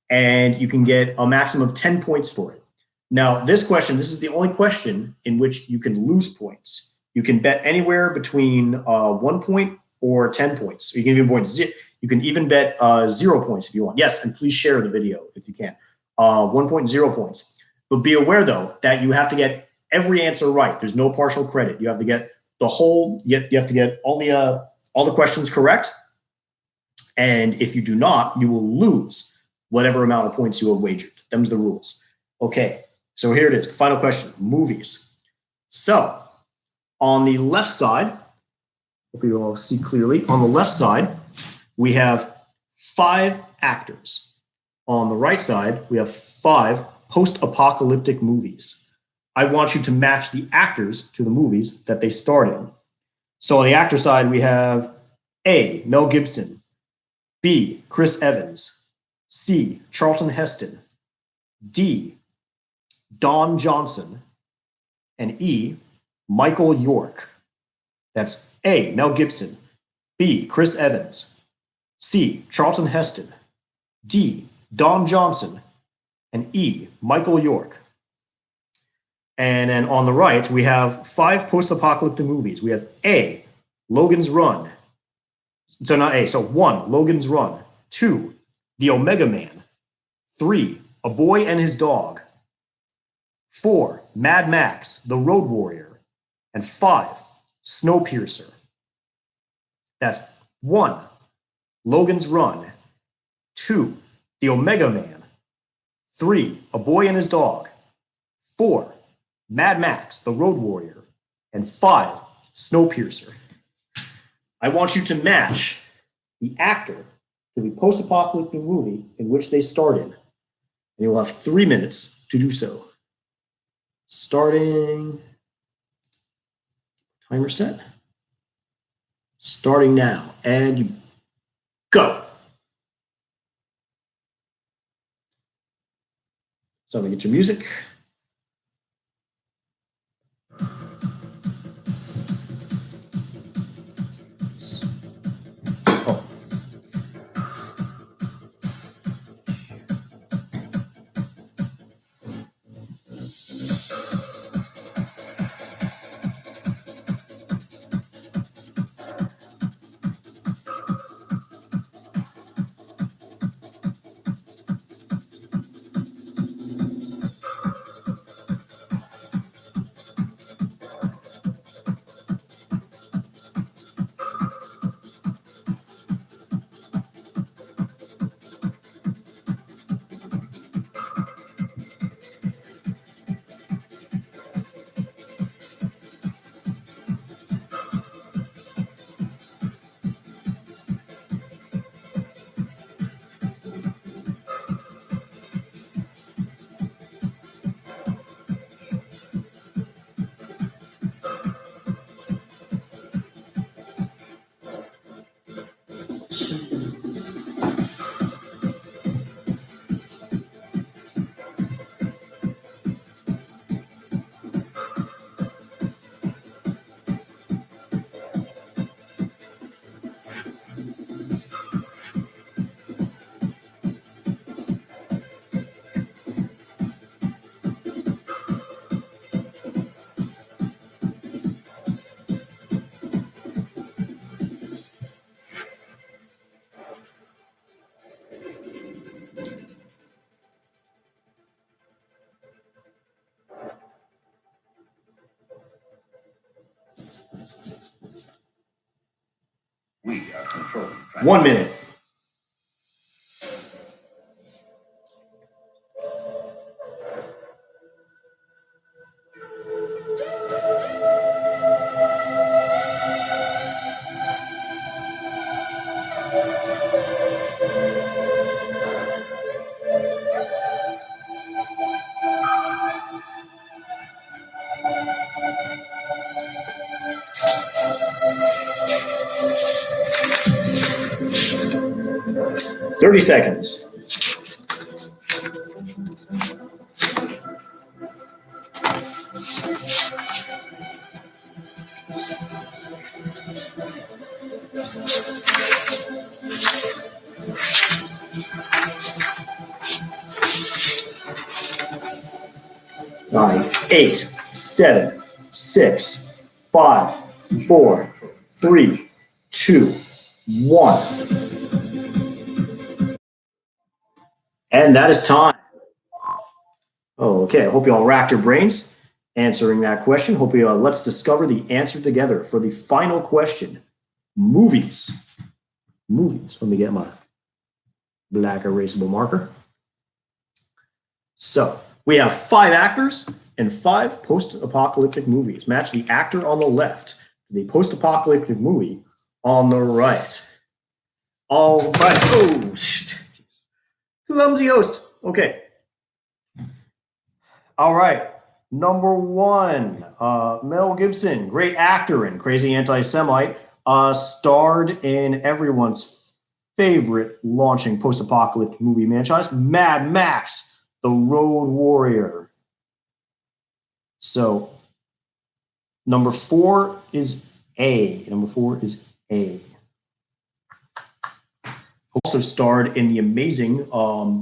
and you can get a maximum of 10 points for it. Now, this is the only question in which you can lose points. You can bet anywhere between 1 point or 10 points. You can even bet 0 points if you want. Yes, and please share the video if you can. 1 point, 0 points. But be aware though that you have to get every answer right. There's no partial credit. You have to get the whole. You have to get all the questions correct. And if you do not, you will lose whatever amount of points you have wagered. Them's the rules. Okay, so here it is. The final question: movies. So on the left side. Hope you all see clearly. On the left side, we have 5 actors. On the right side, we have 5 post-apocalyptic movies. I want you to match the actors to the movies that they starred in. So on the actor side, we have A, Mel Gibson, B, Chris Evans, C, Charlton Heston, D, Don Johnson, and E, Michael York. That's A, Mel Gibson, B, Chris Evans, C, Charlton Heston, D, Don Johnson, and E, Michael York. And then on the right, we have 5 post-apocalyptic movies. We have A, Logan's Run, So not A. So 1, Logan's Run. 2, The Omega Man. 3, A Boy and His Dog. 4, Mad Max, The Road Warrior. And 5, Snowpiercer. That's 1, Logan's Run. 2, The Omega Man. 3, A Boy and His Dog. 4, Mad Max, The Road Warrior. And 5, Snowpiercer. I want you to match the actor to the post-apocalyptic movie in which they starred in. And you will have 3 minutes to do so. Starting, timer set. Starting now, and you go. So I'm gonna get your music. Oh. 1 minute. Thirty seconds. Nine, 8, 7, 6, 5, 4, 3, 2, 1. And that is time. Oh, okay. I hope you all racked your brains answering that question. Hope you let's discover the answer together for the final question. Movies. Movies. Let me get my black erasable marker. So we have 5 actors and 5 post-apocalyptic movies. Match the actor on the left to the post-apocalyptic movie on the right. All right. Oh, clumsy host. Okay. All right. Number 1, Mel Gibson, great actor and crazy anti-Semite, starred in everyone's favorite launching post-apocalyptic movie franchise, Mad Max, The Road Warrior. So number 4 is A. Number 4 is A. Also starred in the amazing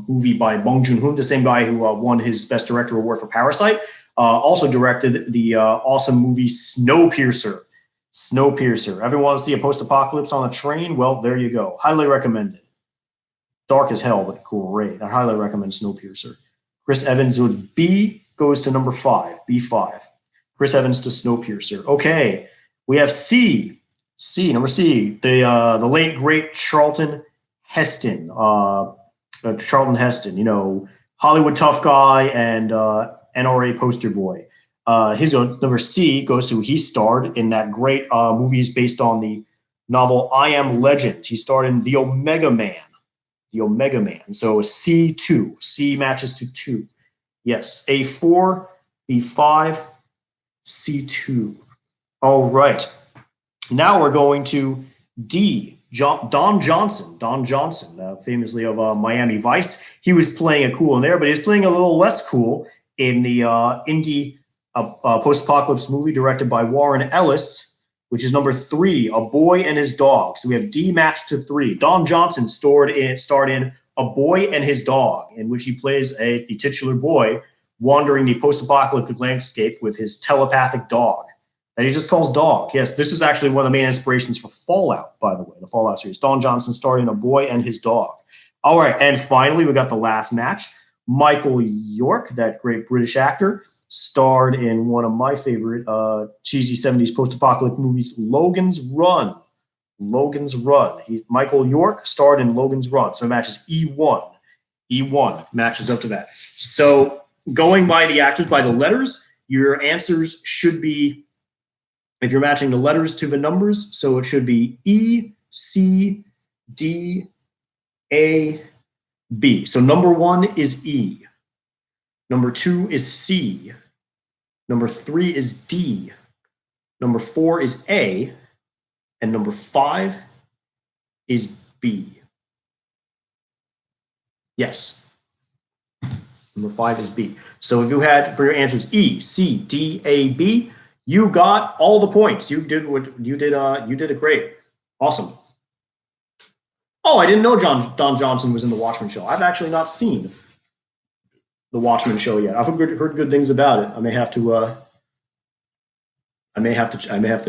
movie by Bong Joon-ho, the same guy who won his Best Director Award for Parasite. Also directed the awesome movie Snowpiercer. Snowpiercer. Everyone want to see a post-apocalypse on a train? Well, there you go. Highly recommended. Dark as hell, but great. I highly recommend Snowpiercer. Chris Evans with B goes to number 5, B5. Chris Evans to Snowpiercer. Okay, we have C. Number C. The late great Charlton Heston. Charlton Heston, Hollywood tough guy and NRA poster boy. His number C goes to he starred in that great movies based on the novel I Am Legend. He starred in The Omega Man. The Omega Man. So C2. C matches to 2. Yes. A4, B5, C2. All right. Now we're going to D. Don Johnson. Don Johnson, famously of Miami Vice. He was playing a cool in there, but he's playing a little less cool in the indie post-apocalypse movie directed by Warren Ellis, which is number 3, A Boy and His Dog. So we have D matched to 3. Don Johnson starred in A Boy and His Dog, in which he plays the titular boy wandering the post-apocalyptic landscape with his telepathic dog that he just calls Dog. Yes, this is actually one of the main inspirations for Fallout, by the way, the Fallout series. Don Johnson starred in A Boy and His Dog. All right, and finally, we got the last match. Michael York, that great British actor, starred in one of my favorite cheesy 70s post-apocalyptic movies, Logan's Run. Logan's Run. Michael York starred in Logan's Run. So it matches E1. E1 matches up to that. So going by the actors, by the letters, your answers should be, if you're matching the letters to the numbers, so it should be E, C, D, A, B. So number 1 is E. Number 2 is C. Number 3 is D. Number 4 is A. And number 5 is B. Yes. Number 5 is B. So if you had for your answers E, C, D, A, B, you got all the points. You did it great. Awesome. Oh, I didn't know Don Johnson was in the Watchmen show. I've actually not seen the Watchmen show yet. I've heard good things about it. I may have to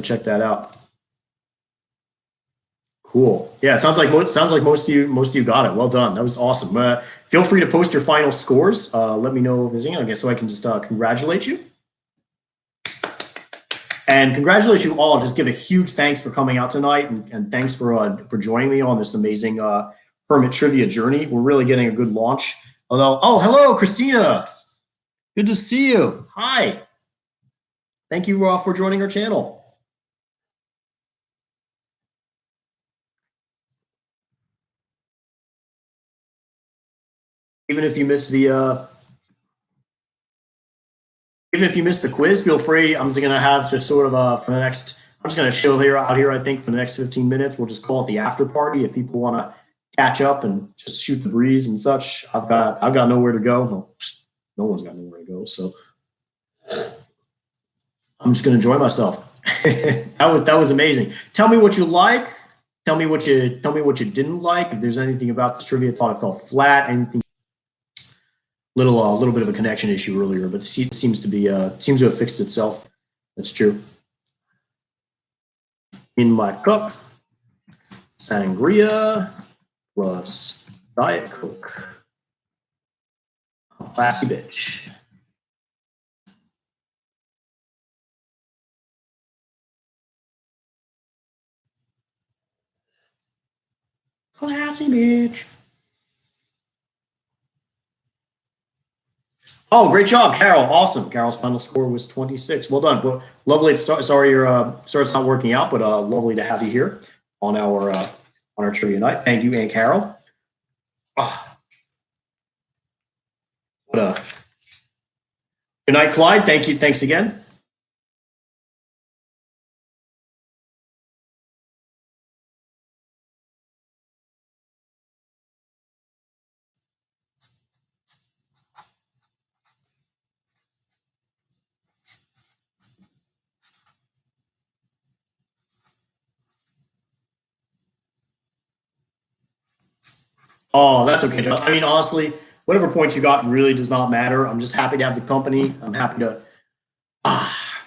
check that out. Cool. Yeah, it sounds like most of you got it. Well done. That was awesome. Feel free to post your final scores. Let me know if there's anything, I guess, so I can just congratulate you. And congratulate you all. Just give a huge thanks for coming out tonight, and thanks for joining me on this amazing Hermit trivia journey. We're really getting a good launch. Hello, Christina. Good to see you. Hi. Thank you for joining our channel. Even if you missed the quiz, feel free. I'm just gonna have just sort of for the next. I'm just gonna chill out here. I think for the next 15 minutes, we'll just call it the after party. If people want to catch up and just shoot the breeze and such, I've got nowhere to go. No one's got nowhere to go, so I'm just gonna enjoy myself. that was amazing. Tell me what you like. Tell me what you didn't like. If there's anything about this trivia I thought it fell flat, anything. Little bit of a connection issue earlier, but it seems to have fixed itself. That's true. In my cup, sangria plus Diet Coke. Classy bitch. Classy bitch. Oh, great job, Carol. Awesome. Carol's final score was 26. Well done. Well, lovely. Sorry it's not working out, but lovely to have you here on our trivia night. Thank you, Aunt Carol. Good night, Clyde. Thank you. Thanks again. Oh, that's okay, Joe. I mean, honestly, whatever points you got really does not matter. I'm just happy to have the company. I'm happy to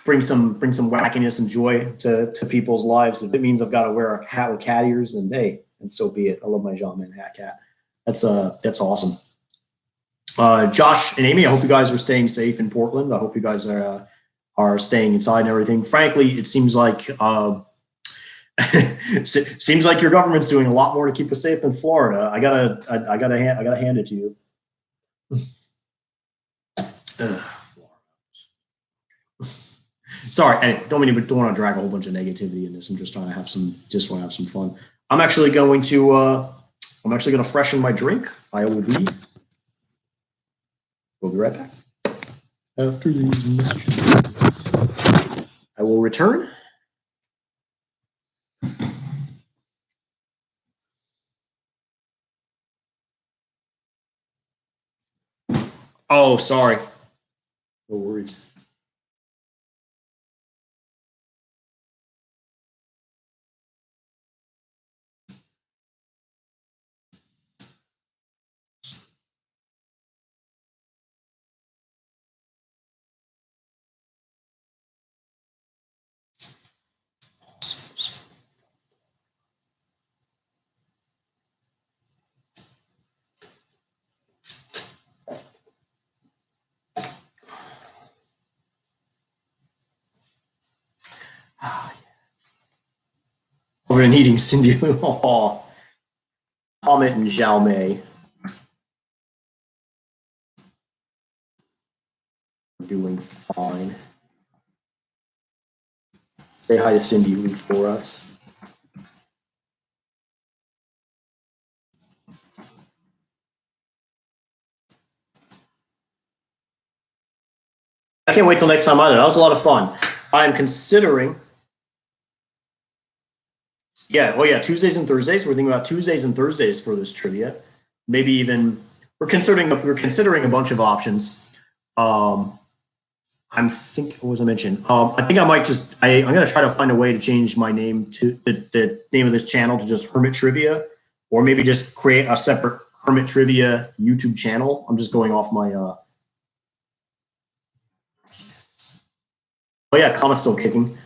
bring some wackiness and joy to people's lives. If it means I've got to wear a hat with cat ears, then hey, and so be it. I love my Jean-Man hat cat. That's awesome. Josh and Amy, I hope you guys are staying safe in Portland. I hope you guys are staying inside and everything. Frankly, it seems like seems like your government's doing a lot more to keep us safe than Florida. I gotta hand it to you. Sorry, anyway, don't want to drag a whole bunch of negativity in this. I'm just trying to have some fun. I'm actually going to freshen my drink. We'll be right back after these messages. I will return. Oh, sorry. No worries. Over and eating Cindy Lou. Oh, Hermit and Xiaomei. Doing fine. Say hi to Cindy Lou for us. I can't wait till next time either. That was a lot of fun. I'm considering. Yeah, well, yeah, Tuesdays and Thursdays. We're thinking about Tuesdays and Thursdays for this trivia. Maybe even we're considering a bunch of options. I'm thinking, what was I mentioned? I think I might just I'm gonna try to find a way to change my name to the name of this channel to just Hermit Trivia, or maybe just create a separate Hermit Trivia YouTube channel. I'm just going off my oh yeah, comments still kicking.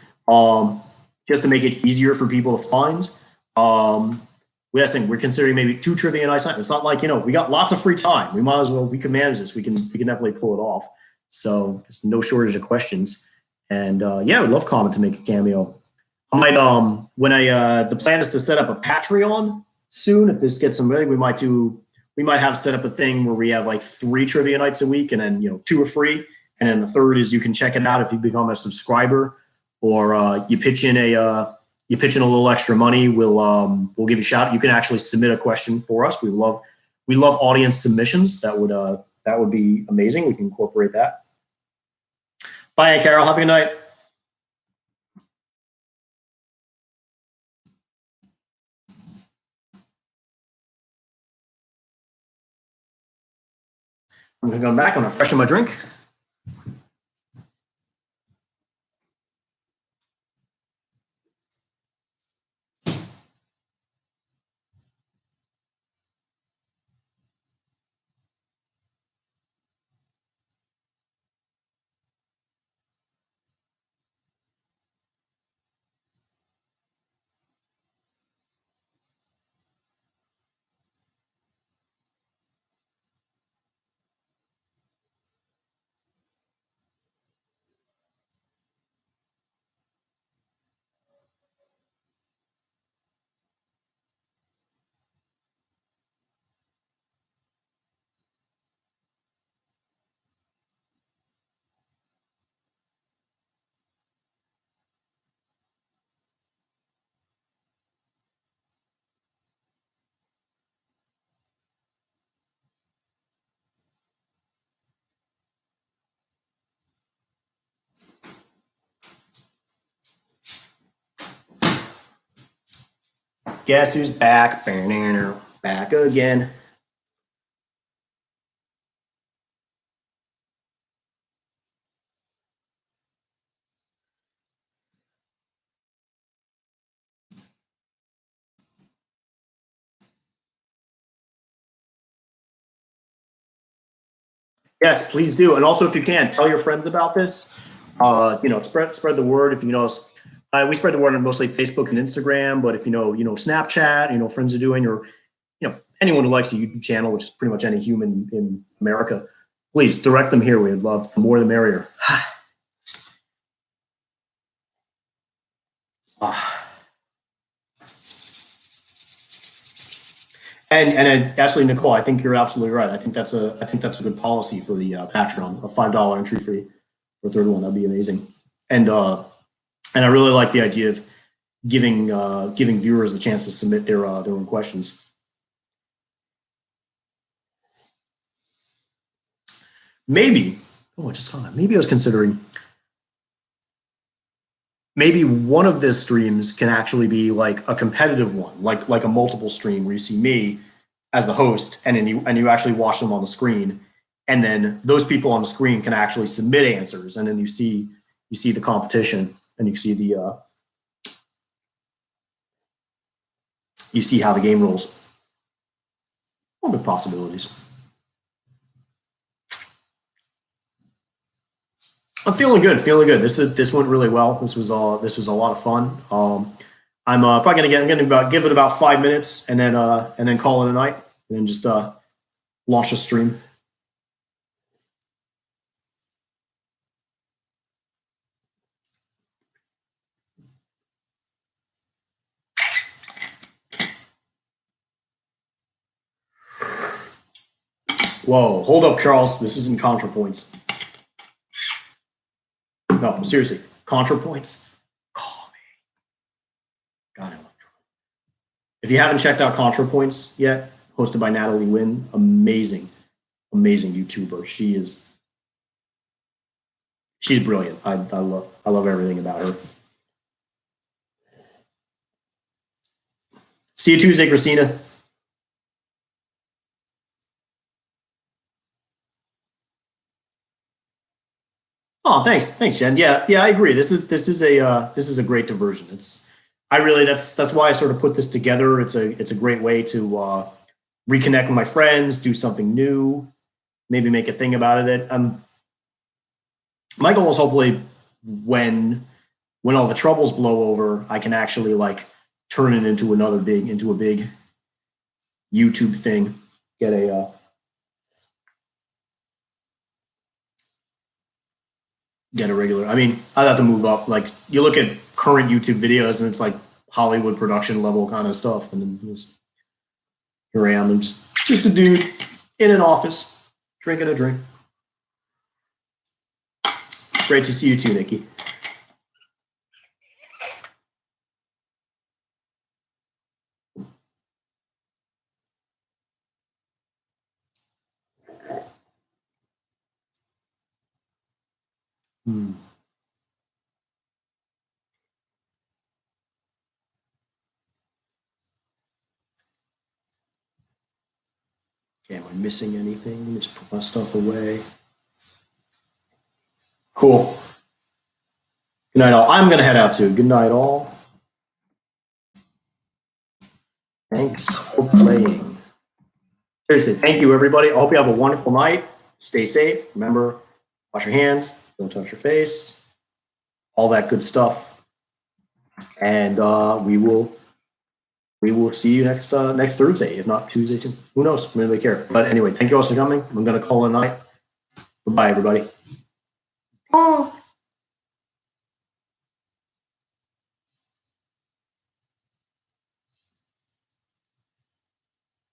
Just to make it easier for people to find. We're considering maybe 2 trivia nights. It's not like, we got lots of free time. We can manage this. We can definitely pull it off. So there's no shortage of questions. And yeah, I would love Comment to make a cameo. I might the plan is to set up a Patreon soon. If this gets some ready, we might have set up a thing where we have like 3 trivia nights a week, and then 2 are free. And then the third is you can check it out if you become a subscriber, or you pitch in a little extra money. We'll give you a shout. You can actually submit a question for us. We love audience submissions. That would be amazing. We can incorporate that. Bye, Carol. Have a good night. I'm going to go back. I'm going to freshen my drink. Guess who's back? Back again. Yes, please do. And also, if you can, tell your friends about this. Spread the word. If you know us, we spread the word on mostly Facebook and Instagram. But if you know Snapchat, friends are doing, or anyone who likes a YouTube channel, which is pretty much any human in America, please direct them here. We would love, the more the merrier. And actually, Nicole, I think you're absolutely right. I think that's a good policy for the Patreon, a $5 entry fee for a third one. That'd be amazing. And I really like the idea of giving viewers the chance to submit their own questions. Maybe I was considering maybe one of the streams can actually be like a competitive one, like a multiple stream where you see me as the host, and then you actually watch them on the screen, and then those people on the screen can actually submit answers, and then you see the competition, and you see how the game rolls. All good possibilities. I'm feeling good. This went really well. This was a lot of fun. I'm probably gonna give it about 5 minutes, and then call it a night, and then just launch a stream. Whoa, hold up, Charles. This isn't ContraPoints. No, seriously, ContraPoints. Call me. God, I love Charles. If you haven't checked out ContraPoints yet, hosted by Natalie Wynn, amazing YouTuber. She's brilliant. I love everything about her. See you Tuesday, Christina. Oh, thanks, Jen. Yeah, I agree. This is a great diversion. That's why I sort of put this together. It's a great way to reconnect with my friends, do something new, maybe make a thing about it. My goal is hopefully when all the troubles blow over, I can actually like turn it into a big YouTube thing. Get a regular. I mean, I'd have to move up. Like, you look at current YouTube videos, and it's like Hollywood production level kind of stuff. And then here I am. I'm just a dude in an office drinking a drink. Great to see you too, Nikki. Okay, am I missing anything? Let me just put my stuff away. Cool. Good night, all. I'm going to head out too. Good night, all. Thanks for playing. Seriously, thank you, everybody. I hope you have a wonderful night. Stay safe. Remember, wash your hands. Don't touch your face. All that good stuff. And we will see you next Thursday, if not Tuesday soon. Who knows? I really care. But anyway, thank you all for coming. I'm going to call it a night. Goodbye, everybody. Oh.